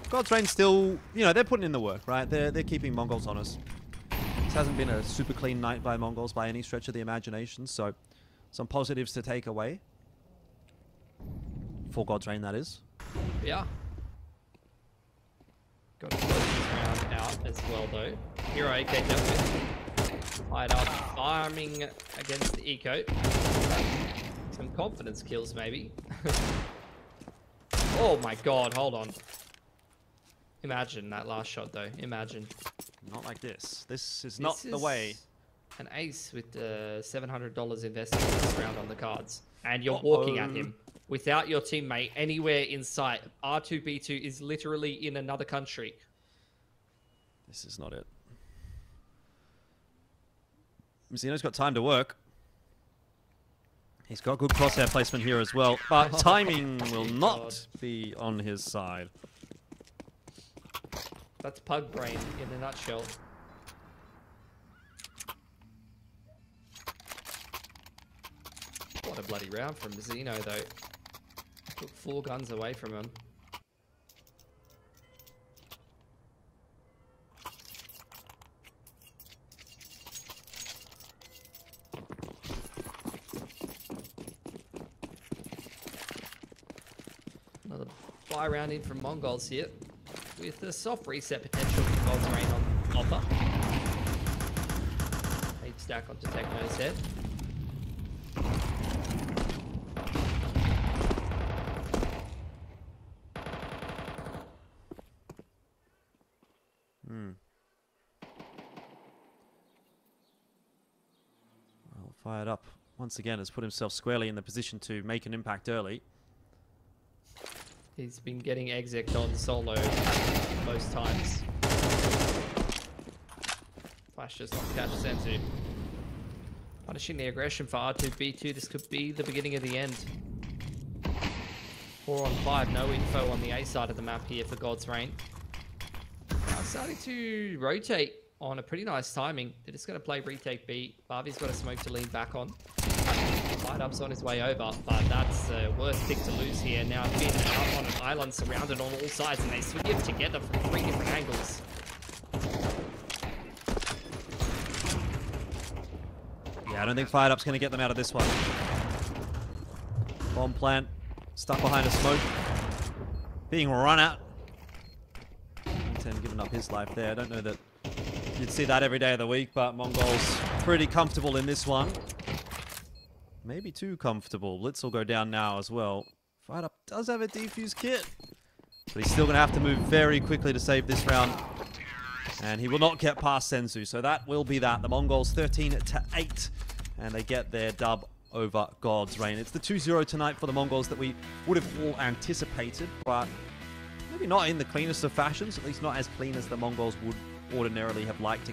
A: God's Rain still, you know, they're putting in the work, right? They're keeping Mongols honest. This hasn't been a super clean night by Mongols by any stretch of the imagination, so some positives to take away. For God's Rain, that is.
B: Yeah. Got to close this round out as well, though. Hero AK dealt with. Fired Up, farming against the Eco. Some confidence kills, maybe. Oh my god, hold on. Imagine that last shot though, imagine.
A: Not like this. This is not the way.
B: An ace with $700 invested in this round on the cards. And you're walking at him without your teammate anywhere in sight. R2B2 is literally in another country.
A: This is not it. Mizzino's got time to work. He's got good crosshair placement here as well, but timing will not be on his side.
B: That's pug brain in a nutshell. What a bloody round from Zeno though. Took 4 guns away from him. Another fly round in from MongolZ here, with the soft reset potential for God's Rain on offer. Heap stack onto Techno's head.
A: Well, Fired Up once again has put himself squarely in the position to make an impact early.
B: He's been getting exec'd on solo most times. Flash just not catch Sensu. Punishing the aggression for R2B2. This could be the beginning of the end. 4 on 5. No info on the A side of the map here for God's Reign. Now starting to rotate on a pretty nice timing. They're just going to play retake B. Barbie's got a smoke to lean back on. Fight Up's on his way over, but that's the worst pick to lose here. Now Finn out on an island surrounded on all sides, and they swing it together from 3 different angles.
A: Yeah, I don't think Fired Up's going to get them out of this one. Bomb plant, stuck behind a smoke, being run at. 10 giving up his life there. I don't know that you'd see that every day of the week, but MongolZ pretty comfortable in this one. Maybe too comfortable. Blitz will go down now as well. Fired Up does have a defuse kit, but he's still going to have to move very quickly to save this round. And he will not get past Senzu, so that will be that. The MongolZ 13-8, and they get their dub over God's Reign. It's the 2-0 tonight for the MongolZ that we would have all anticipated, but maybe not in the cleanest of fashions, at least not as clean as the MongolZ would ordinarily have liked to